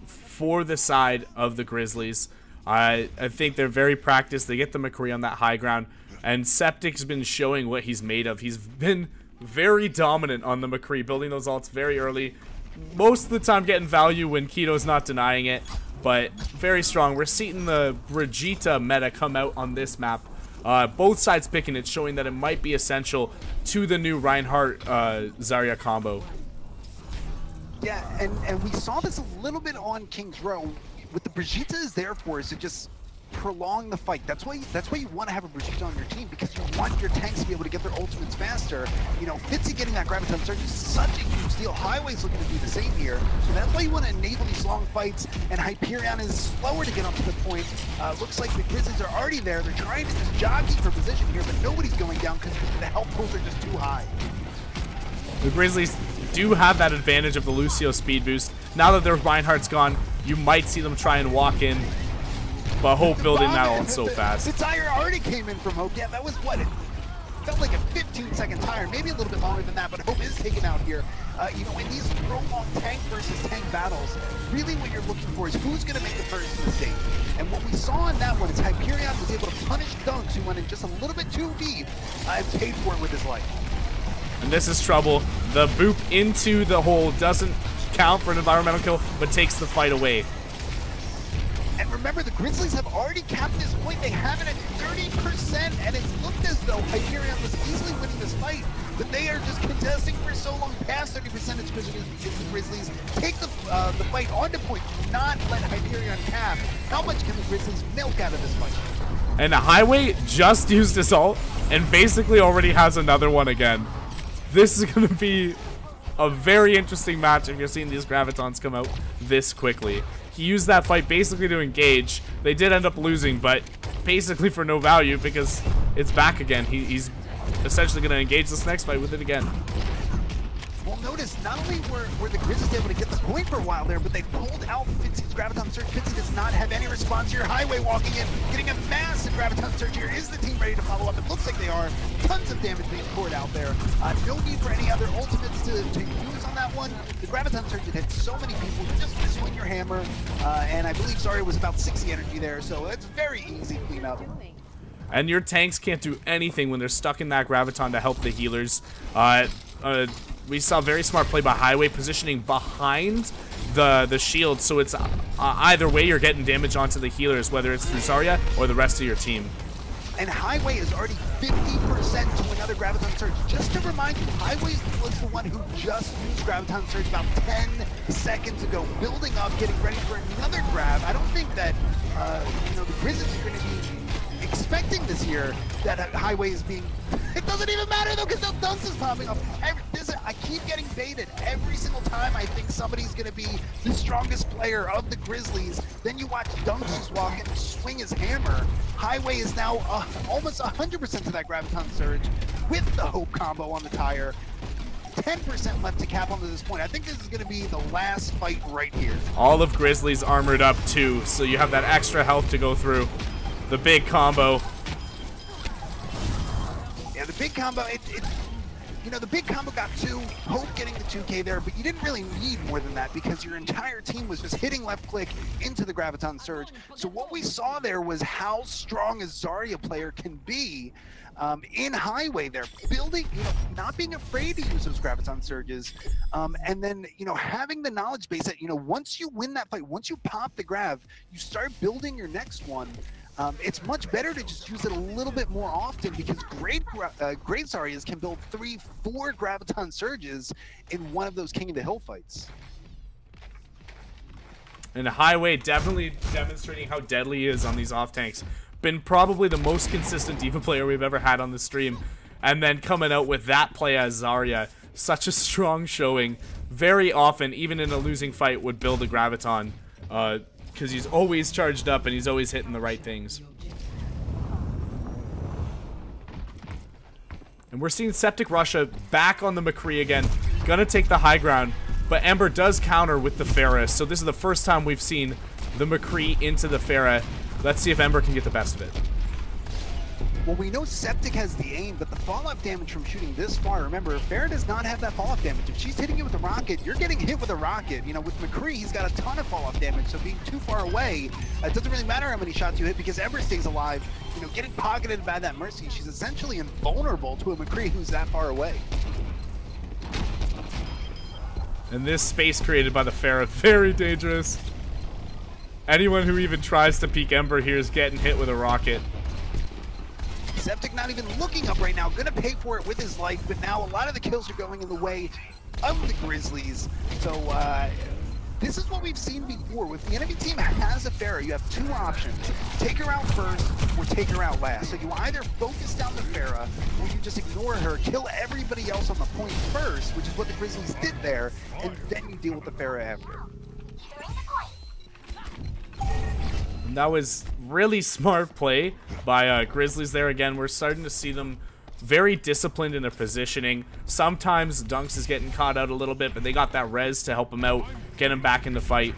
for the side of the Grizzlies. I think they're very practiced. They get the McCree on that high ground, and Septic's been showing what he's made of. He's been very dominant on the McCree, building those ults very early. Most of the time getting value when Keto's not denying it, but very strong. We're seeing the Brigitte meta come out on this map. Both sides picking it, showing that it might be essential to the new Reinhardt Zarya combo. Yeah, and we saw this a little bit on King's Row. What the Brigitte is there for is to just prolong the fight. That's why you want to have a Brigitte on your team, because you want your tanks to be able to get their ultimates faster. You know, Fitzy getting that graviton surge is such a huge deal. Highway's looking to do the same here. So that's why you want to enable these long fights, and Hyperion is slower to get up to the point. Looks like the Grizzlies are already there. They're trying to just jockey for position here, but nobody's going down because the health pools are just too high. The Grizzlies do have that advantage of the Lucio speed boost. Now that their Reinhardt's gone, you might see them try and walk in. But Hope building that ult so fast. The tire already came in from Hope. Yeah, that was what? felt like a 15-second tire, maybe a little bit longer than that, but Hope is taken out here. You know, in these prolonged tank versus tank battles, really what you're looking for is who's going to make the first mistake. And what we saw in that one is Hyperion was able to punish Dunks, who went in just a little bit too deep, and paid for it with his life. And this is trouble. The boop into the hole doesn't count for an environmental kill, but takes the fight away. And remember, the Grizzlies have already capped this point. They have it at 30%, and it looked as though Hyperion was easily winning this fight, but they are just contesting for so long past 30% because the Grizzlies take the fight onto point. Do not let Hyperion cap. How much can the Grizzlies milk out of this fight? And the Highway just used his ult and basically already has another one again. This is going to be a very interesting match if you're seeing these Gravitons come out this quickly. He used that fight basically to engage. They did end up losing, but basically for no value because it's back again. He's essentially going to engage this next fight with it again. Well, notice, not only were the Grizzlies able to get the point for a while there, but they pulled out Fitzy's Graviton Surge. Fitzy does not have any response here. Highway walking in, getting a massive Graviton Surge here. Is the team ready to follow up? It looks like they are. Tons of damage being poured out there. No need for any other ultimates to use on that one. The Graviton Surge had hit so many people. You just swing your hammer, and I believe Zarya was about 60 energy there, so it's very easy to clean up. And your tanks can't do anything when they're stuck in that Graviton to help the healers. We saw very smart play by Highway positioning behind the shield, so it's either way you're getting damage onto the healers, whether it's through Zarya or the rest of your team. And Highway is already 50% to another Graviton Surge. Just to remind you, Highway was the one who just used Graviton Surge about 10 seconds ago, building up, getting ready for another grab. I don't think that you know, the Grizzlies are going to be expecting this year that Highway is being... It doesn't even matter though, because no Dunks is popping up. I keep getting baited every single time I think somebody's going to be the strongest player of the Grizzlies. Then you watch Dunks just walk in and swing his hammer. Highway is now almost 100% to that Graviton Surge with the Hope combo on the tire. 10% left to cap onto this point. I think this is going to be the last fight right here. All of Grizzlies armored up too, so you have that extra health to go through. The big combo. Yeah, the big combo, you know, the big combo got 2, Hope getting the 2K there, but you didn't really need more than that because your entire team was just hitting left click into the Graviton Surge. So what we saw there was how strong a Zarya player can be in Highway there, building, you know, not being afraid to use those Graviton Surges, and then, you know, having the knowledge base that, you know, once you win that fight, once you pop the Grav, you start building your next one. It's much better to just use it a little bit more often because great Zaryas can build 3, 4 Graviton Surges in one of those King of the Hill fights. And Highway definitely demonstrating how deadly he is on these off tanks. Been probably the most consistent D.Va player we've ever had on the stream. And then coming out with that play as Zarya. Such a strong showing. Very often, even in a losing fight, would build a Graviton. Because he's always charged up and he's always hitting the right things. And we're seeing Septic Russia back on the McCree again. Gonna take the high ground. But Ember does counter with the Pharah. So this is the first time we've seen the McCree into the Pharah. Let's see if Ember can get the best of it. Well, we know Septic has the aim, but the fall-off damage from shooting this far, remember, Pharah does not have that fall-off damage. If she's hitting you with a rocket, you're getting hit with a rocket. You know, with McCree, he's got a ton of fall-off damage, so being too far away, it doesn't really matter how many shots you hit because Ember stays alive. You know, getting pocketed by that Mercy, she's essentially invulnerable to a McCree who's that far away. And this space created by the Pharah, very dangerous. Anyone who even tries to peek Ember here is getting hit with a rocket. Septic not even looking up right now, gonna pay for it with his life, but now a lot of the kills are going in the way of the Grizzlies. So this is what we've seen before. If the enemy team has a Pharah, you have 2 options. Take her out first or take her out last. So you either focus down the Pharah or you just ignore her, kill everybody else on the point first, which is what the Grizzlies did there, and then you deal with the Pharah after. And that was really smart play by Grizzlies there. Again, we're starting to see them very disciplined in their positioning. Sometimes Dunks is getting caught out a little bit, but they got that res to help him out, get him back in the fight.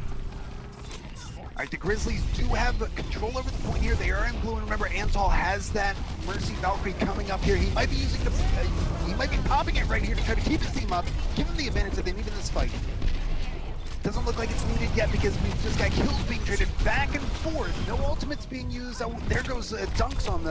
All right, the Grizzlies do have control over the point here. They are in blue, and remember, Antal has that Mercy Valkyrie coming up here. He might be using the, he might be popping it right here to try to keep his team up, give them the advantage that they need in this fight. Doesn't look like it's needed yet because we've just got kills being traded back and forth. No ultimates being used. Oh, there goes dunks on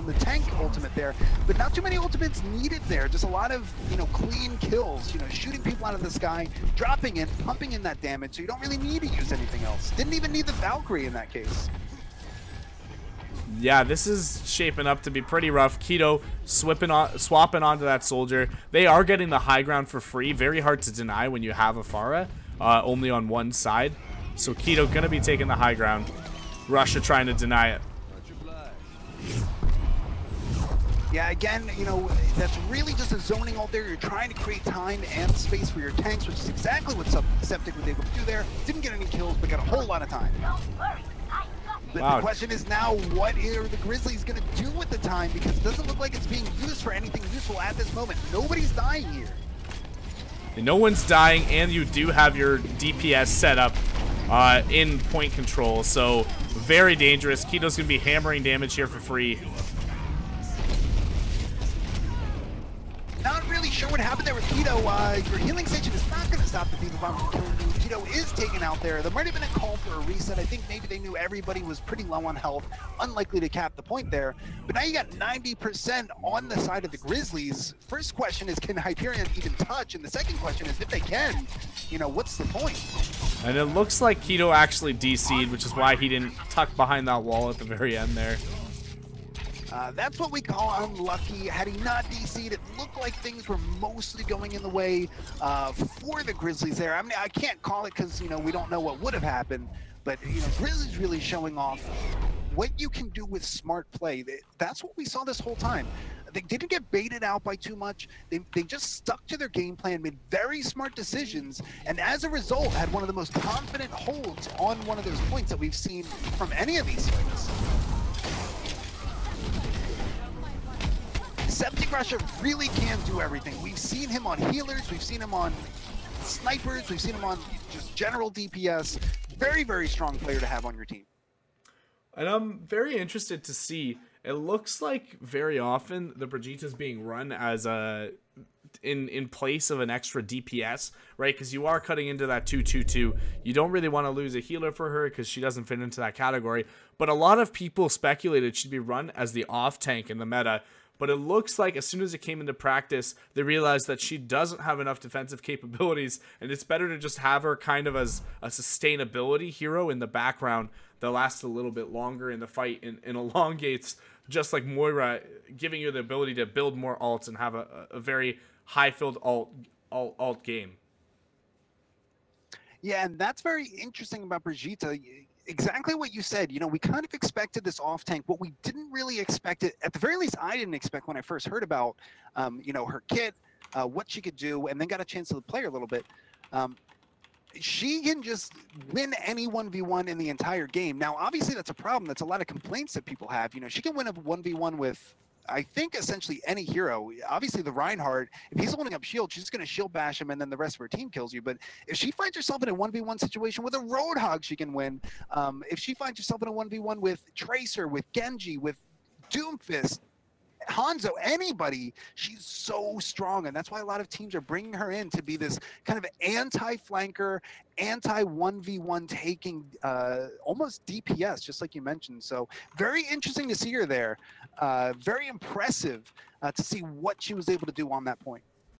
the tank ultimate there, but not too many ultimates needed there. Just a lot of clean kills. Shooting people out of the sky, dropping it, pumping in that damage. So you don't really need to use anything else. Didn't even need the Valkyrie in that case. Yeah, this is shaping up to be pretty rough. Keto swapping onto that soldier. They are getting the high ground for free. Very hard to deny when you have a Pharah. Only on one side. So Keto gonna be taking the high ground. Russia trying to deny it. Yeah, again, that's really just a zoning ult there. You're trying to create time and space for your tanks, which is exactly what Septic was able to do there. Didn't get any kills, but got a whole lot of time. But wow. The question is now, what are the Grizzlies going to do with the time? Because it doesn't look like it's being used for anything useful at this moment. Nobody's dying here. And no one's dying, and you do have your DPS set up in point control, so very dangerous. Keto's going to be hammering damage here for free. Not really sure what happened there with Keto. Your healing station is not going to stop the Diva Bomb from killing you. Keto is taken out there. There might have been a call for a reset. I think maybe they knew everybody was pretty low on health, unlikely to cap the point there. But now you got 90% on the side of the Grizzlies. First question is, can Hyperion even touch? And the second question is, if they can, what's the point? And it looks like Keto actually DC'd, which is why he didn't tuck behind that wall at the very end there. That's what we call unlucky. Had he not DC'd, it looked like things were mostly going in the way for the Grizzlies there. I mean, I can't call it because, we don't know what would have happened. But, Grizzlies really showing off what you can do with smart play. That's what we saw this whole time. They didn't get baited out by too much. They just stuck to their game plan, made very smart decisions, and as a result, had one of the most confident holds on one of those points that we've seen from any of these fights. Septic Russia really can do everything. We've seen him on healers, we've seen him on snipers, we've seen him on just general DPS. Very, very strong player to have on your team. And I'm very interested to see. It looks like very often the Brigitte's being run as a in place of an extra DPS, right? Because you are cutting into that 2-2-2. You don't really want to lose a healer for her because she doesn't fit into that category. But a lot of people speculated she'd be run as the off tank in the meta. But it looks like as soon as it came into practice, they realized that she doesn't have enough defensive capabilities, and it's better to just have her kind of as a sustainability hero in the background that lasts a little bit longer in the fight and elongates, just like Moira, giving you the ability to build more ults and have a very high-filled alt game. Yeah, and that's very interesting about Brigitte. Exactly what you said. We kind of expected this off tank. What we didn't really expect it, at the very least, I didn't expect when I first heard about, her kit, what she could do, and then got a chance to play her a little bit. She can just win any 1v1 in the entire game. Now, obviously, that's a problem. That's a lot of complaints that people have. She can win a 1v1 with, I think, essentially any hero. Obviously, the Reinhardt, if he's holding up shield, she's going to shield bash him, and then the rest of her team kills you. But if she finds herself in a 1v1 situation with a Roadhog, she can win. If she finds herself in a 1v1 with Tracer, with Genji, with Doomfist, Hanzo, anybody, she's so strong, and that's why a lot of teams are bringing her in to be this kind of anti-flanker, anti-1v1 taking almost DPS, just like you mentioned. So very interesting to see her there. Very impressive to see what she was able to do on that point.